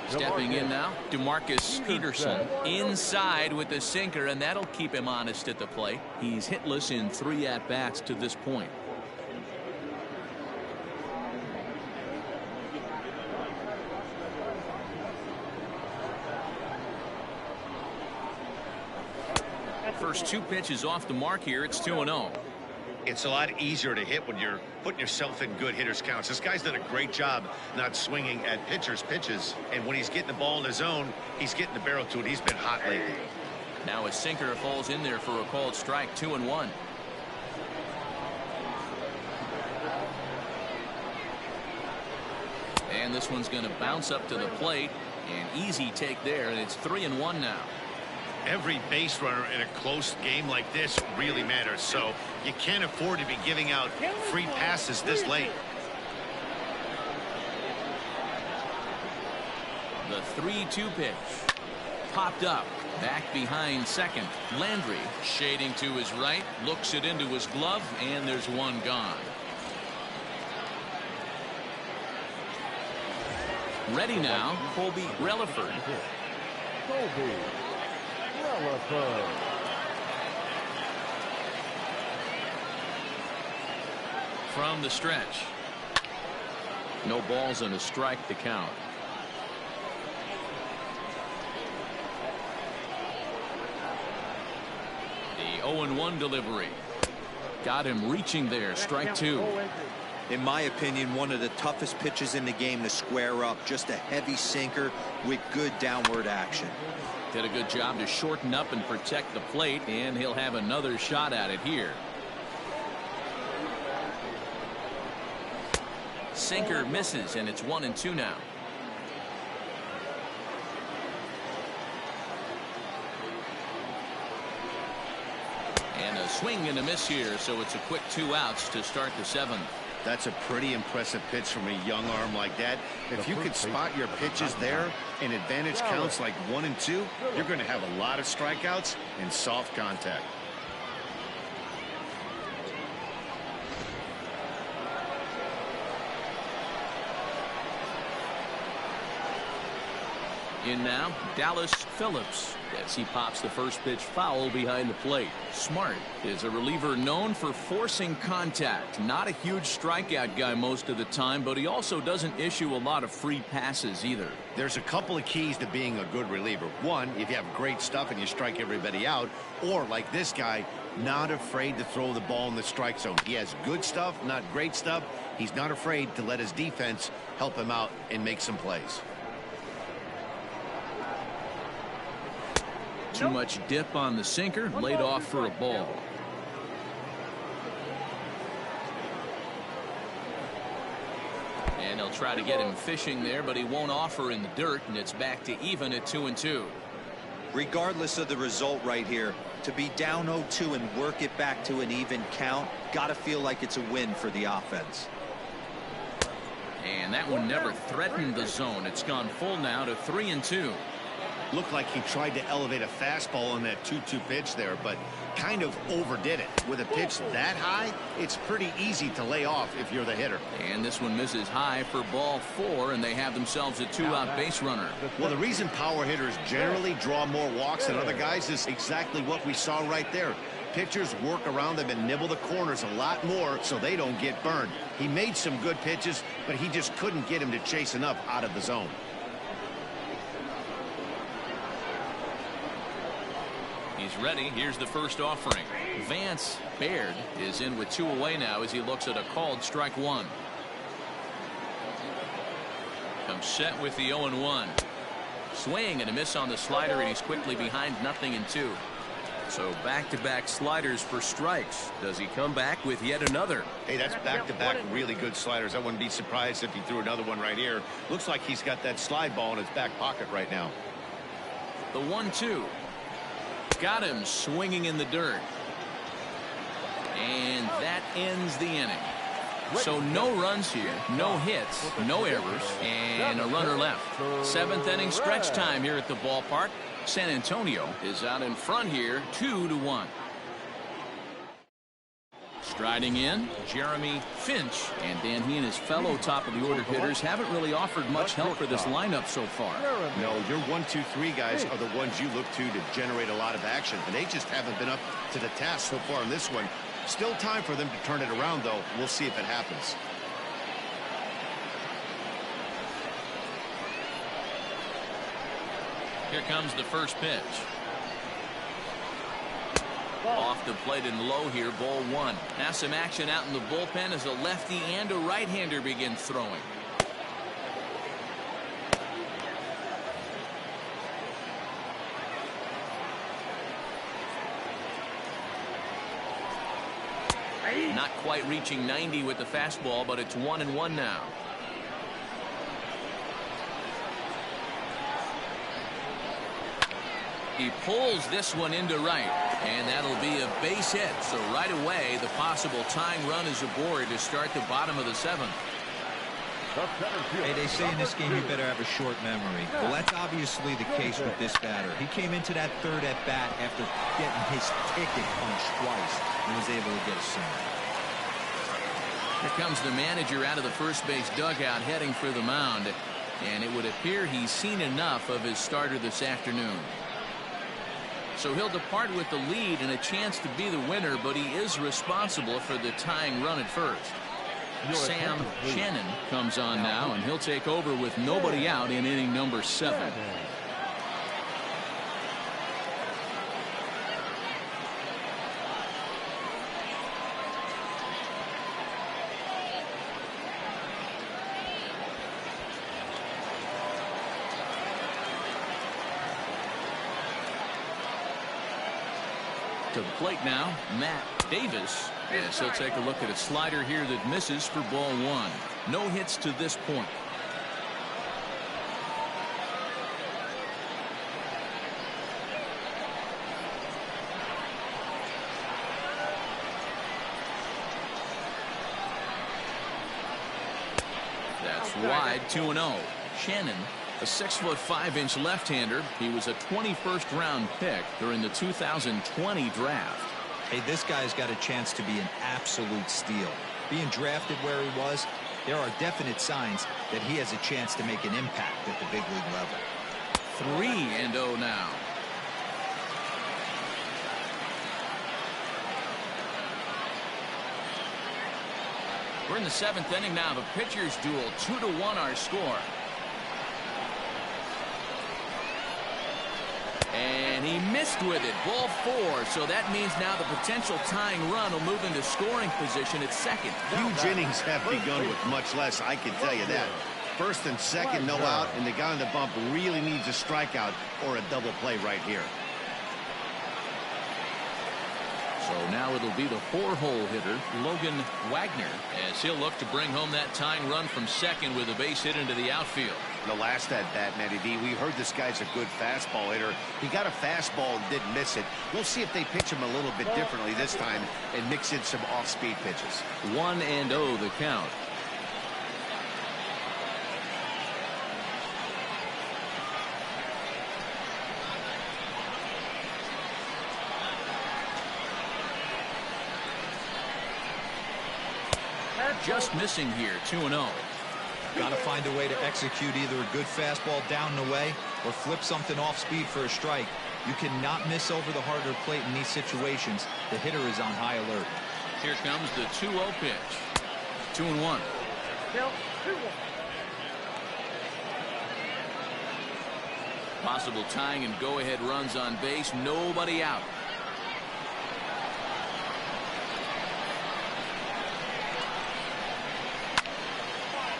Speaker 1: Stepping in now, Demarcus Peterson inside with the sinker, and that'll keep him honest at the plate. He's hitless in 3 at-bats to this point. First 2 pitches off the mark here. It's 2-0.
Speaker 2: It's a lot easier to hit when you're putting yourself in good hitters counts. This guy's done a great job not swinging at pitchers' pitches. And when he's getting the ball in his zone, he's getting the barrel to it. He's been hot lately.
Speaker 1: Now a sinker falls in there for a called strike. 2-1. And this one's going to bounce up to the plate. An easy take there, and it's 3-1 now.
Speaker 2: Every base runner in a close game like this really matters, so you can't afford to be giving out free passes this late.
Speaker 1: The 3-2 pitch popped up back behind second. Landry shading to his right, looks it into his glove, and there's one gone. Ready now, Colby Relaford.
Speaker 3: Colby Relaford.
Speaker 1: From the stretch. No balls and a strike to count. The 0-1 delivery. Got him reaching there. Strike 2.
Speaker 4: In my opinion, one of the toughest pitches in the game to square up. Just a heavy sinker with good downward action.
Speaker 1: Did a good job to shorten up and protect the plate, and he'll have another shot at it here. Sinker misses, and it's 1-2 now. And a swing and a miss here, so it's a quick 2 outs to start the 7th.
Speaker 2: That's a pretty impressive pitch from a young arm like that. If you could spot your pitches there and advantage counts like 1 and 2, you're going to have a lot of strikeouts and soft contact.
Speaker 1: In now, Dallas Phillips, as he pops the first pitch foul behind the plate. Smart is a reliever known for forcing contact. Not a huge strikeout guy most of the time, but he also doesn't issue a lot of free passes either.
Speaker 2: There's a couple of keys to being a good reliever. One, if you have great stuff and you strike everybody out, or like this guy, not afraid to throw the ball in the strike zone. He has good stuff, not great stuff. He's not afraid to let his defense help him out and make some plays.
Speaker 1: Too much dip on the sinker, laid off for a ball. And they'll try to get him fishing there, but he won't offer in the dirt, and it's back to even at 2-2.
Speaker 4: Regardless of the result right here, to be down 0-2 and work it back to an even count, gotta feel like it's a win for the offense.
Speaker 1: And that one never threatened the zone. It's gone full now to 3-2.
Speaker 2: Looked like he tried to elevate a fastball on that 2-2 pitch there, but kind of overdid it. With a pitch that high, it's pretty easy to lay off if you're the hitter.
Speaker 1: And this one misses high for ball 4, and they have themselves a 2-out base runner.
Speaker 2: Well, the reason power hitters generally draw more walks than other guys is exactly what we saw right there. Pitchers work around them and nibble the corners a lot more so they don't get burned. He made some good pitches, but he just couldn't get him to chase enough out of the zone.
Speaker 1: He's ready. Here's the first offering. Vance Baird is in with 2 away now as he looks at a called strike 1. Comes set with the 0-1. Swing and a miss on the slider, and he's quickly behind 0-2. So back-to-back sliders for strikes. Does he come back with yet another?
Speaker 2: Hey, that's back-to-back really good sliders. I wouldn't be surprised if he threw another one right here. Looks like he's got that slide ball in his back pocket right now.
Speaker 1: The 1-2. got him swinging in the dirt. And that ends the inning. So no runs here, no hits, no errors, and a runner left. 7th inning stretch time here at the ballpark. San Antonio is out in front here, 2-1. Striding in, Jeremy Finch. And Dan, he and his fellow top-of-the-order hitters haven't really offered much help for this lineup so far.
Speaker 2: No, your 1, 2, 3 guys are the ones you look to generate a lot of action, and they just haven't been up to the task so far in this one. Still time for them to turn it around, though. We'll see if it happens.
Speaker 1: Here comes the first pitch. Off the plate and low here, ball 1. Now some action out in the bullpen as a lefty and a right-hander begin throwing. Not quite reaching 90 with the fastball, but it's 1-1 now. He pulls this one into right, and that'll be a base hit. So right away, the possible tying run is aboard to start the bottom of the 7th.
Speaker 4: Hey, they say in this game you better have a short memory. Well, that's obviously the case with this batter. He came into that 3rd at bat after getting his ticket punched twice and was able to get a single.
Speaker 1: Here comes the manager out of the first base dugout heading for the mound, and it would appear he's seen enough of his starter this afternoon. So he'll depart with the lead and a chance to be the winner, but he is responsible for the tying run at first. Sam Shannon comes on now, and he'll take over with nobody out in inning number 7. To the plate now, Matt Davis. Yes, he'll take a look at a slider here that misses for ball 1. No hits to this point. That's wide, 2-0. Shannon, a 6'5" left-hander. He was a 21st round pick during the 2020 draft.
Speaker 4: Hey, this guy's got a chance to be an absolute steal. Being drafted where he was, there are definite signs that he has a chance to make an impact at the big league level.
Speaker 1: 3-0 now. We're in the 7th inning now. The pitchers duel, 2-1 our score. And he missed with it. Ball 4. So that means now the potential tying run will move into scoring position at second.
Speaker 2: Huge innings have begun with much less, I can tell you that. 1st and 2nd, no out, and the guy on the bump really needs a strikeout or a double play right here.
Speaker 1: So now it'll be the 4-hole hitter, Logan Wagner, as he'll look to bring home that tying run from second with a base hit into the outfield.
Speaker 2: The last at bat, Matty D, we heard this guy's a good fastball hitter. He got a fastball and didn't miss it. We'll see if they pitch him a little bit differently this time and mix in some off-speed pitches.
Speaker 1: 1-0 the count. Just missing here, 2-0.
Speaker 4: Got to find a way to execute either a good fastball down and away or flip something off speed for a strike. You cannot miss over the harder plate in these situations. The hitter is on high alert.
Speaker 1: Here comes the 2-0 pitch. 2-1. Possible tying and go-ahead runs on base. Nobody out.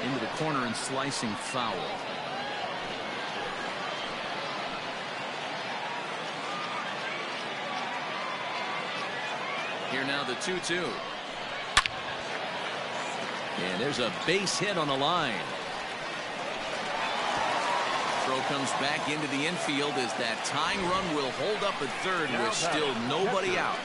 Speaker 1: Into the corner and slicing foul. Here now the 2-2. And there's a base hit on the line. Throw comes back into the infield as that tying run will hold up at third with still nobody out.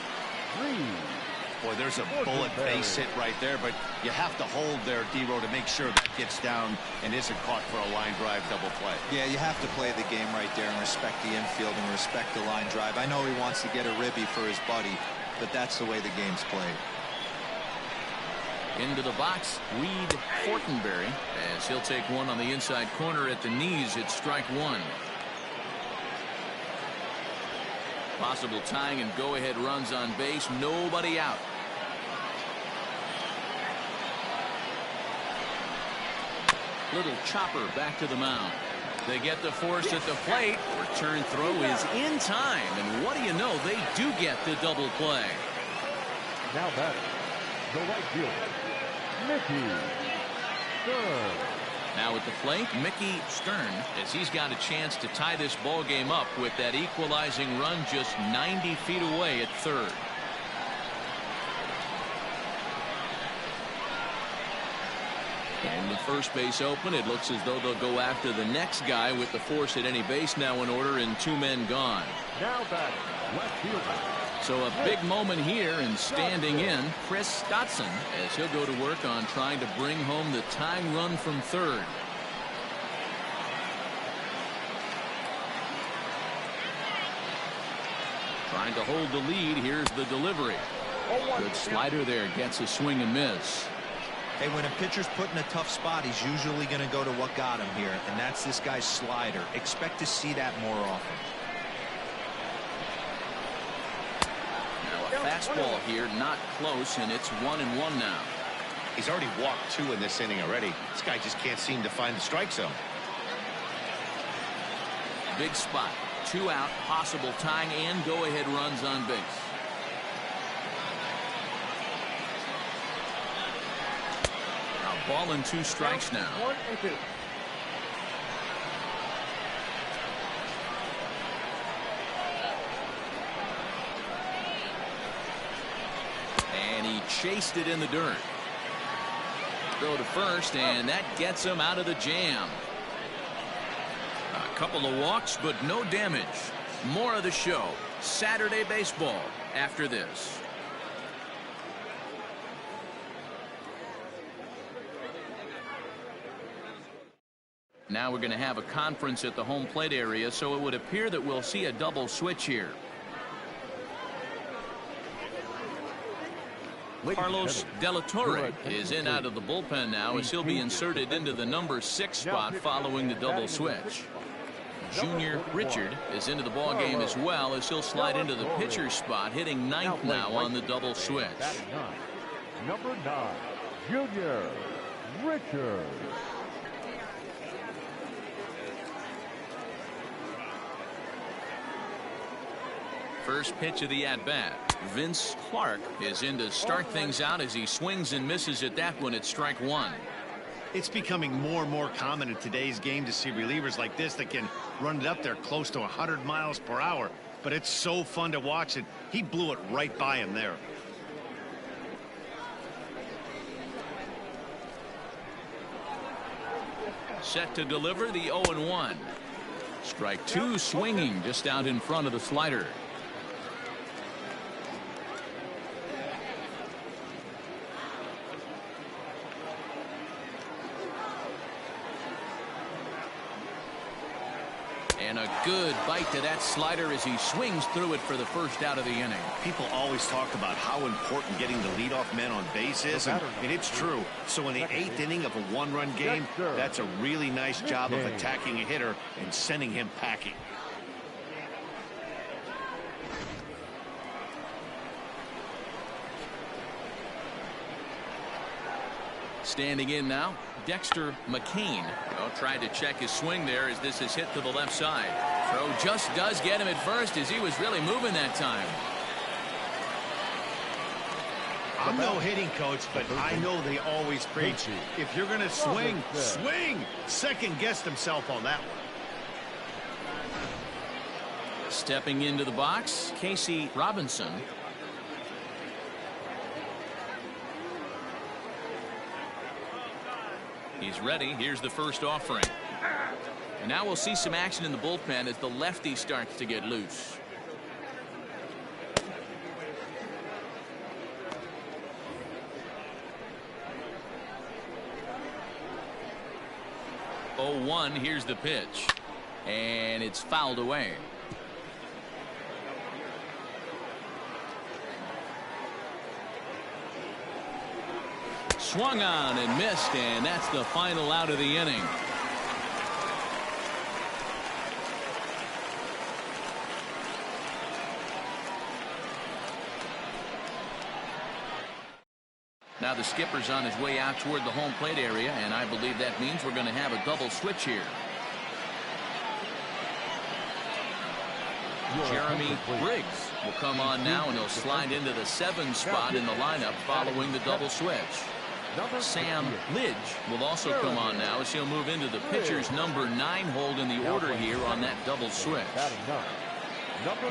Speaker 2: Boy, there's a bullet base hit right there, but you have to hold there, D-Row, to make sure that gets down and isn't caught for a line drive double play.
Speaker 4: Yeah, you have to play the game right there and respect the infield and respect the line drive. I know he wants to get a ribby for his buddy, but that's the way the game's played.
Speaker 1: Into the box, Reed Fortenberry, as he'll take one on the inside corner at the knees. It's strike one. Possible tying and go-ahead runs on base. Nobody out. Little chopper back to the mound. They get the force at the plate. Return throw is in time. And what do you know? They do get the double play.
Speaker 3: Now batting, the right fielder, Mickey Stern.
Speaker 1: Now at the plate, Mickey Stern, as he's got a chance to tie this ball game up with that equalizing run just 90 feet away at third. And the first base open. It looks as though they'll go after the next guy with the force at any base now in order and two men gone.
Speaker 3: Now batting, left fielder.
Speaker 1: So a big moment here, and standing in, Chris Dotson, as he'll go to work on trying to bring home the tying run from third. Trying to hold the lead. Here's the delivery. Good slider there, gets a swing and miss.
Speaker 4: Hey, when a pitcher's put in a tough spot, he's usually going to go to what got him here, and that's this guy's slider. Expect to see that more often.
Speaker 1: Fastball here, not close, and it's 1-1 now.
Speaker 2: He's already walked two in this inning already. This guy just can't seem to find the strike zone.
Speaker 1: Big spot. 2 out, possible tying and go-ahead runs on base. A ball and 2 strikes now.
Speaker 5: 1-2.
Speaker 1: And he chased it in the dirt. Throw to first, and that gets him out of the jam. A couple of walks, but no damage. More of the show. Saturday baseball after this. Now we're going to have a conference at the home plate area, so it would appear that we'll see a double switch here. Carlos De La Torre is in out of the bullpen now, as he'll be inserted into the number 6 spot following the double switch. Junior Richard is into the ball game as well, as he'll slide into the pitcher's spot, hitting 9th now on the double switch.
Speaker 3: Number 9, Junior Richard.
Speaker 1: First pitch of the at-bat. Vince Clark is in to start things out as he swings and misses at that one at strike 1.
Speaker 2: It's becoming more and more common in today's game to see relievers like this that can run it up there close to 100 miles per hour. But it's so fun to watch it. He blew it right by him there.
Speaker 1: Set to deliver the 0-1. Strike 2, swinging just out in front of the slider. And a good bite to that slider as he swings through it for the first out of the inning.
Speaker 2: People always talk about how important getting the leadoff man on base is, and it's true. So in the 8th inning of a 1-run game, that's a really nice job of attacking a hitter and sending him packing.
Speaker 1: Standing in now, Dexter McCain. Well, tried to check his swing there as this is hit to the left side. Throw just does get him at first as he was really moving that time.
Speaker 2: I'm no hitting coach, but I know they always preach, if you're going to swing, swing. Second guessed himself on that one.
Speaker 1: Stepping into the box, Casey Robinson. He's ready. Here's the first offering. And now we'll see some action in the bullpen as the lefty starts to get loose. Oh, 1, here's the pitch. And it's fouled away. Swung on and missed, and that's the final out of the inning. Now the skipper's on his way out toward the home plate area, and I believe that means we're going to have a double switch here. Jeremy Briggs will come on now, and he'll slide into the 7 spot in the lineup following the double switch. Sam Lidge will also come on now as he'll move into the pitcher's number 9 hold in the order here on that double switch.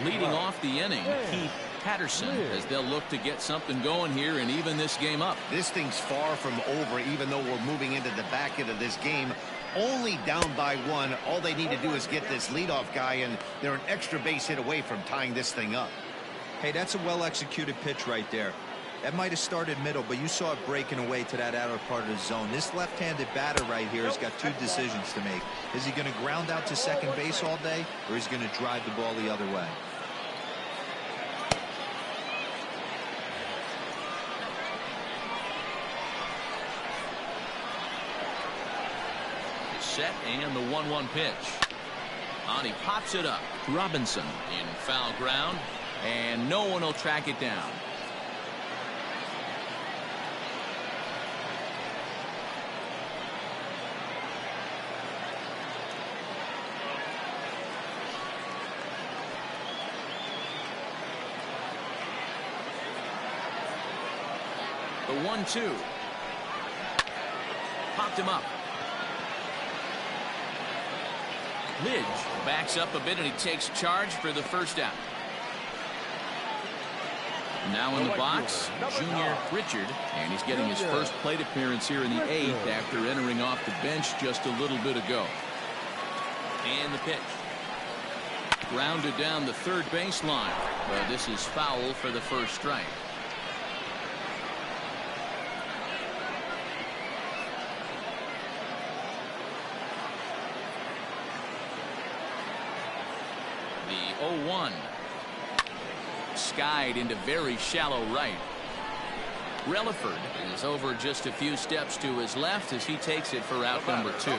Speaker 1: Leading off the inning, Heath Patterson, as they'll look to get something going here and even this game up.
Speaker 2: This thing's far from over, even though we're moving into the back end of this game. Only down by 1. All they need to do is get this leadoff guy, and they're an extra base hit away from tying this thing up.
Speaker 4: Hey, that's a well-executed pitch right there. That might have started middle, but you saw it breaking away to that outer part of the zone. This left-handed batter right here has got 2 decisions to make. Is he going to ground out to second base all day, or is he going to drive the ball the other way?
Speaker 1: Set and the 1-1 pitch. On, he pops it up. Robinson in foul ground, and no one will track it down. The 1-2. Popped him up. Lidge backs up a bit, and he takes charge for the first out. Now in the box, Junior Richard, and he's getting his first plate appearance here in the 8th after entering off the bench just a little bit ago. And the pitch. Grounded down the third baseline, but this is foul for the first strike. The 0-1. Skied into very shallow right. Relaford is over just a few steps to his left as he takes it for out number 2.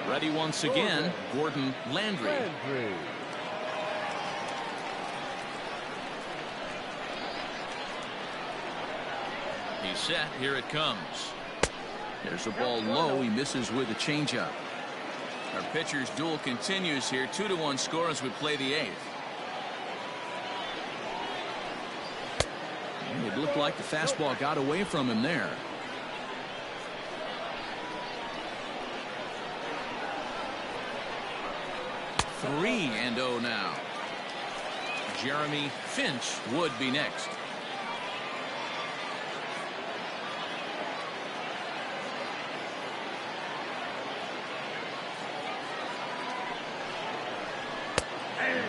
Speaker 1: Ready once again, Gordon Landry. He's set. Here it comes. There's a ball low. He misses with a changeup. Our pitcher's duel continues here. 2-1 score as we play the 8th. And it looked like the fastball got away from him there. Three and 0 now. Jeremy Finch would be next.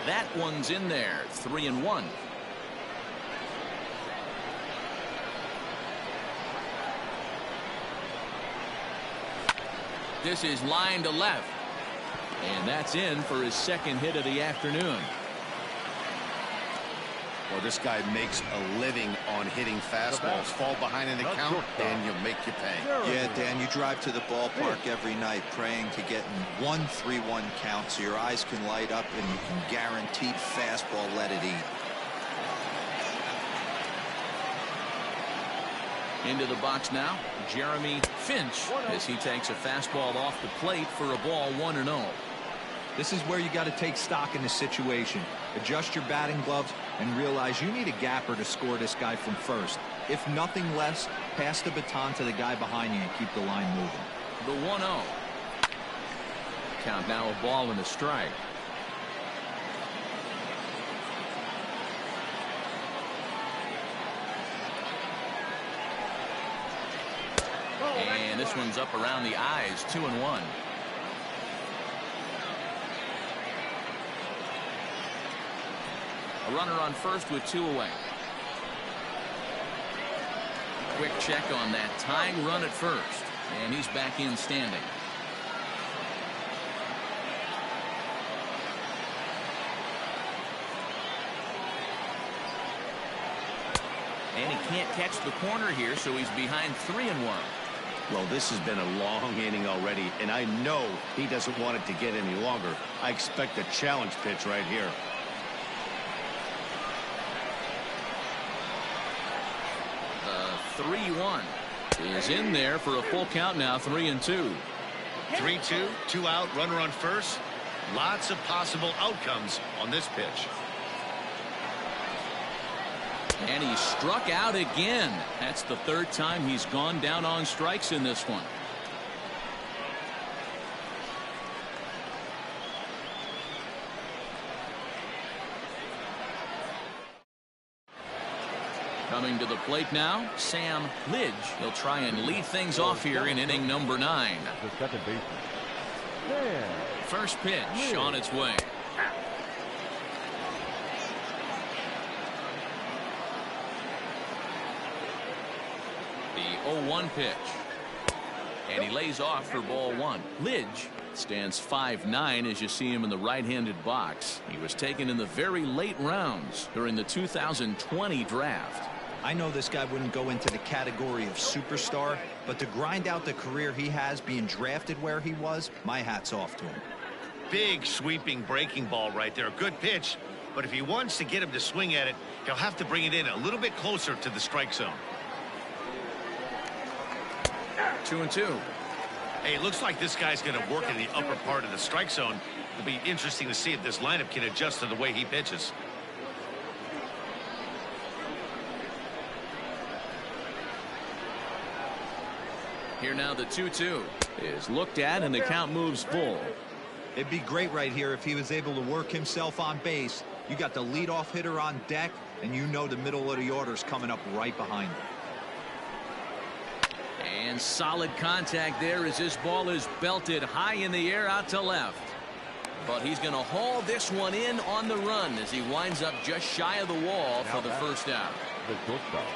Speaker 1: That one's in there. 3-1. This is line to left. And that's in for his second hit of the afternoon.
Speaker 2: Well, this guy makes a living on hitting fastballs. Fall behind in the count, and you'll make you pay.
Speaker 4: Yeah, Dan, you drive to the ballpark every night praying to get in 1-3-1 count so your eyes can light up and you can guaranteed fastball let it eat.
Speaker 1: Into the box now, Jeremy Finch, as he takes a fastball off the plate for a ball 1-0.
Speaker 4: This is where you got to take stock in the situation. Adjust your batting gloves and realize you need a gapper to score this guy from first. If nothing less, pass the baton to the guy behind you and keep the line moving.
Speaker 1: The 1-0. Count now a ball and a strike. And this one's up around the eyes. 2-1. A runner on first with 2 away. Quick check on that tying run at first, and he's back in standing. And he can't catch the corner here, so he's behind 3-1.
Speaker 2: Well, this has been a long inning already, and I know he doesn't want it to get any longer. I expect a challenge pitch right here.
Speaker 1: The 3-1 is in there for a full count now, 3-2.
Speaker 2: 3-2, 2 out, runner on first. Lots of possible outcomes on this pitch.
Speaker 1: And he struck out again. That's the 3rd time he's gone down on strikes in this one. Coming to the plate now, Sam Lidge. He'll try and lead things off here in inning number 9.
Speaker 3: The second baseman.
Speaker 1: First pitch on its way. The 0-1 pitch. And he lays off for ball 1. Lidge stands 5'9" as you see him in the right-handed box. He was taken in the very late rounds during the 2020 draft.
Speaker 4: I know this guy wouldn't go into the category of superstar, but to grind out the career he has being drafted where he was, my hat's off to him.
Speaker 2: Big sweeping breaking ball right there. Good pitch, but if he wants to get him to swing at it, he'll have to bring it in a little bit closer to the strike zone.
Speaker 1: 2-2.
Speaker 2: Hey, it looks like this guy's going to work in the upper part of the strike zone. It'll be interesting to see if this lineup can adjust to the way he pitches.
Speaker 1: Here now the 2-2 is looked at and the count moves full.
Speaker 4: It'd be great right here if he was able to work himself on base. You got the leadoff hitter on deck, and you know the middle of the order's coming up right behind him.
Speaker 1: And solid contact there as this ball is belted high in the air out to left. But he's going to haul this one in on the run as he winds up just shy of the wall for the first out.
Speaker 3: The shortstop,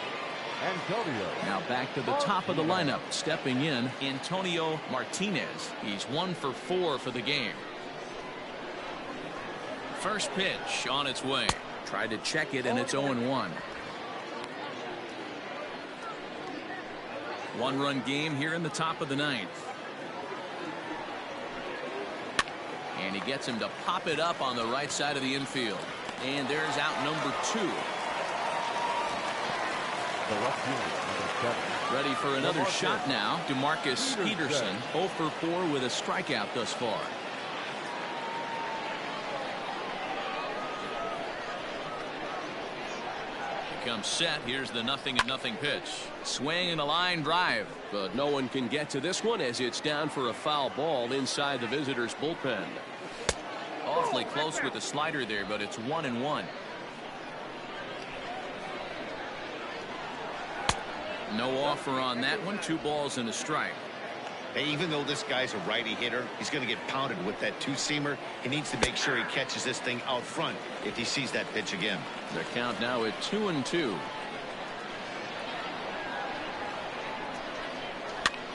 Speaker 3: Antonio.
Speaker 1: Now back to the top of the lineup. Stepping in, Antonio Martinez. He's 1 for 4 for the game. First pitch on its way. Tried to check it, and it's 0-1. One-run game here in the top of the 9th. And he gets him to pop it up on the right side of the infield. And there's out number 2.
Speaker 3: The left fielder,
Speaker 1: Ready for another shot now. Demarcus Peterson, 0 for 4 with a strikeout thus far. Comes set. Here's the 0-0 pitch. Swing and a line drive.
Speaker 6: But no one can get to this one as it's down for a foul ball inside the visitor's bullpen.
Speaker 1: Awfully close with the slider there, but it's 1-1. No offer on that one. 2 balls and a strike.
Speaker 2: Hey, even though this guy's a righty hitter, he's going to get pounded with that 2-seamer. He needs to make sure he catches this thing out front if he sees that pitch again.
Speaker 1: The count now at 2-2.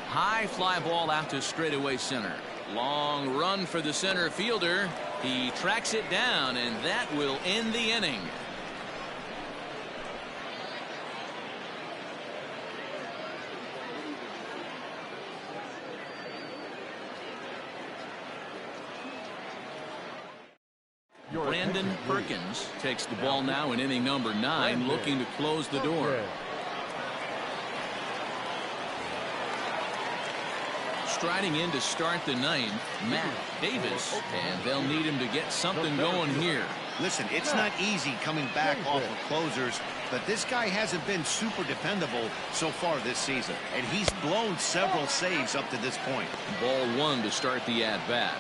Speaker 1: High fly ball out to straightaway center. Long run for the center fielder. He tracks it down, and that will end the inning. Brandon Perkins takes the ball now in inning number 9, looking to close the door. Striding in to start the 9th, Matt Davis, and they'll need him to get something going here.
Speaker 2: Listen, it's not easy coming back off of closers, but this guy hasn't been super dependable so far this season, and he's blown several saves up to this point.
Speaker 1: Ball 1 to start the at-bat.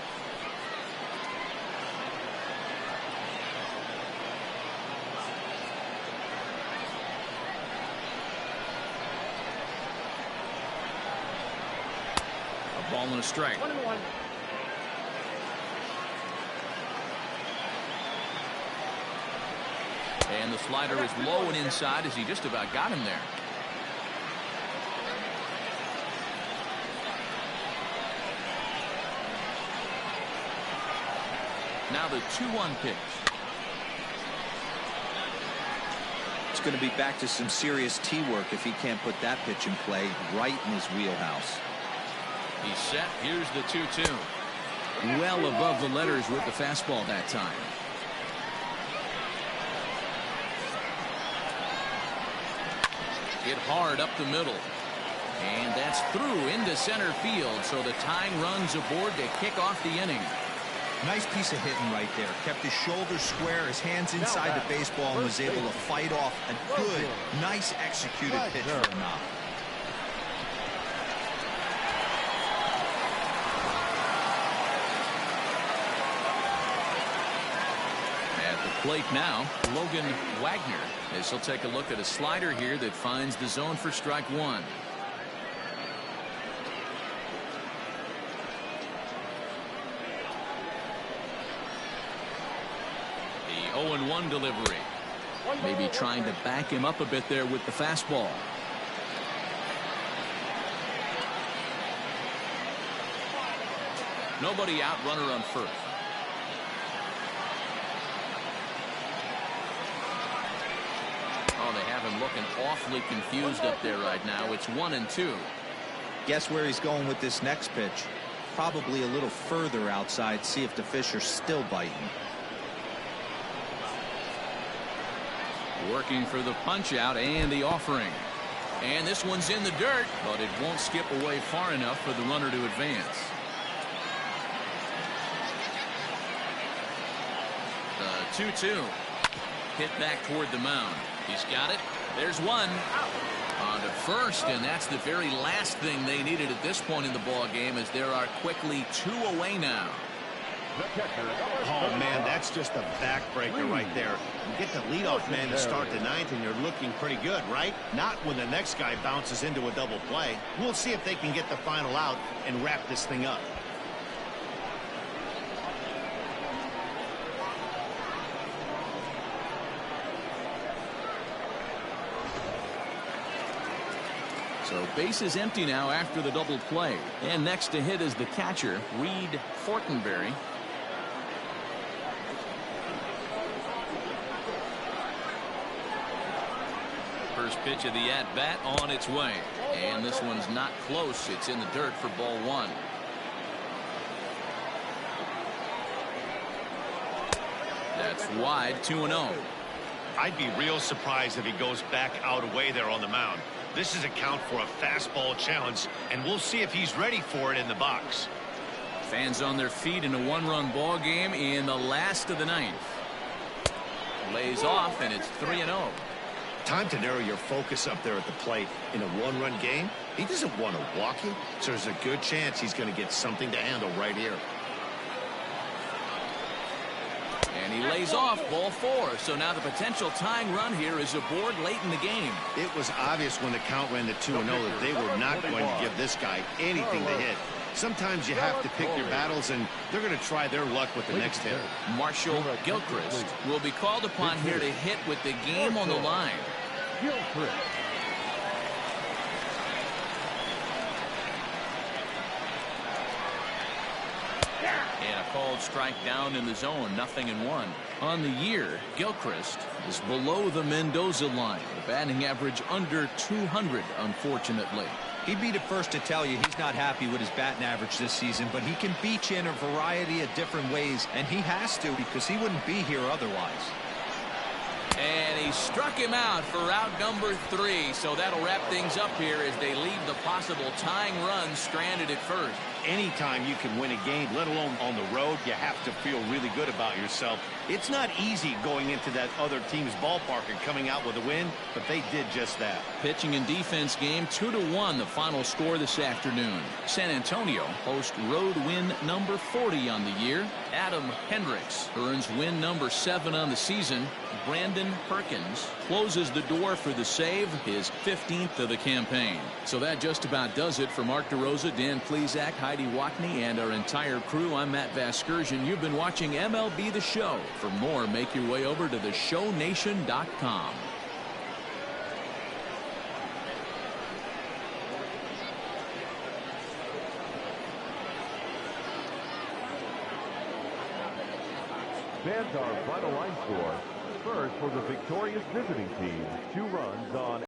Speaker 1: Ball and a strike.
Speaker 5: 1-1.
Speaker 1: And the slider is low and inside as he just about got him there. Now the 2-1 pitch.
Speaker 4: It's going to be back to some serious tee work if he can't put that pitch in play right in his wheelhouse.
Speaker 1: He's set. Here's the 2-2. Well above the letters with the fastball that time. Hit hard up the middle. And that's through into center field. So the tying run's aboard to kick off the inning.
Speaker 4: Nice piece of hitting right there. Kept his shoulders square, his hands inside the baseball, and was able to fight off a good, nice executed pitch for a knock.
Speaker 1: At the plate now, Logan Wagner, as he'll take a look at a slider here that finds the zone for strike one. The 0-1 delivery. Maybe trying to back him up a bit there with the fastball. Nobody out, runner on first. Oh, they have him looking awfully confused up there right now. It's 1-2.
Speaker 4: Guess where he's going with this next pitch? Probably a little further outside. See if the fish are still biting.
Speaker 1: Working for the punch out and the offering. And this one's in the dirt, but it won't skip away far enough for the runner to advance. The 2-2. Hit back toward the mound. He's got it. There's one. On to first, and that's the very last thing they needed at this point in the ball game, as there are quickly 2 away now.
Speaker 2: Oh, man, that's just a backbreaker right there. You get the leadoff man to start the ninth, and you're looking pretty good, right? Not when the next guy bounces into a double play. We'll see if they can get the final out and wrap this thing up.
Speaker 1: So base is empty now after the double play. And next to hit is the catcher, Reed Fortenberry. First pitch of the at-bat on its way. And this one's not close. It's in the dirt for ball one. That's wide, 2-0.
Speaker 2: I'd be real surprised if he goes back out away there on the mound. This is a count for a fastball challenge, and we'll see if he's ready for it in the box.
Speaker 1: Fans on their feet in a one-run ball game in the last of the ninth. Lays off, and it's 3-0.
Speaker 2: Time to narrow your focus up there at the plate. In a one-run game, he doesn't want to walk you, so there's a good chance he's going to get something to handle right here.
Speaker 1: And he lays off, ball 4. So now the potential tying run here is aboard late in the game.
Speaker 2: It was obvious when the count ran to 2-0 that they were not going to give this guy anything to hit. Sometimes you have to pick your battles, and they're going to try their luck with the next hit.
Speaker 1: Marshall Gilchrist will be called upon here to hit with the game on the line.
Speaker 3: Gilchrist.
Speaker 1: And a called strike down in the zone, 0-1. On the year, Gilchrist is below the Mendoza line, a batting average under 200, unfortunately.
Speaker 4: He'd be the first to tell you he's not happy with his batting average this season, but he can beat you in a variety of different ways, and he has to because he wouldn't be here otherwise.
Speaker 1: And he struck him out for out number 3, so that'll wrap things up here as they leave the possible tying run stranded at first.
Speaker 2: Anytime you can win a game, let alone on the road, you have to feel really good about yourself. It's not easy going into that other team's ballpark and coming out with a win, but they did just that.
Speaker 1: Pitching and defense game, 2-1 the final score this afternoon. San Antonio hosts road win number 40 on the year. Adam Hendricks earns win number 7 on the season. Brandon Perkins closes the door for the save, his 15th of the campaign. So that just about does it for Mark DeRosa, Dan Plesac, Heidi Watney, and our entire crew. I'm Matt Vasgersian. You've been watching MLB The Show. For more, make your way over to theshownation.com.
Speaker 3: Fans, our final line score. First, for the victorious visiting team, 2 runs on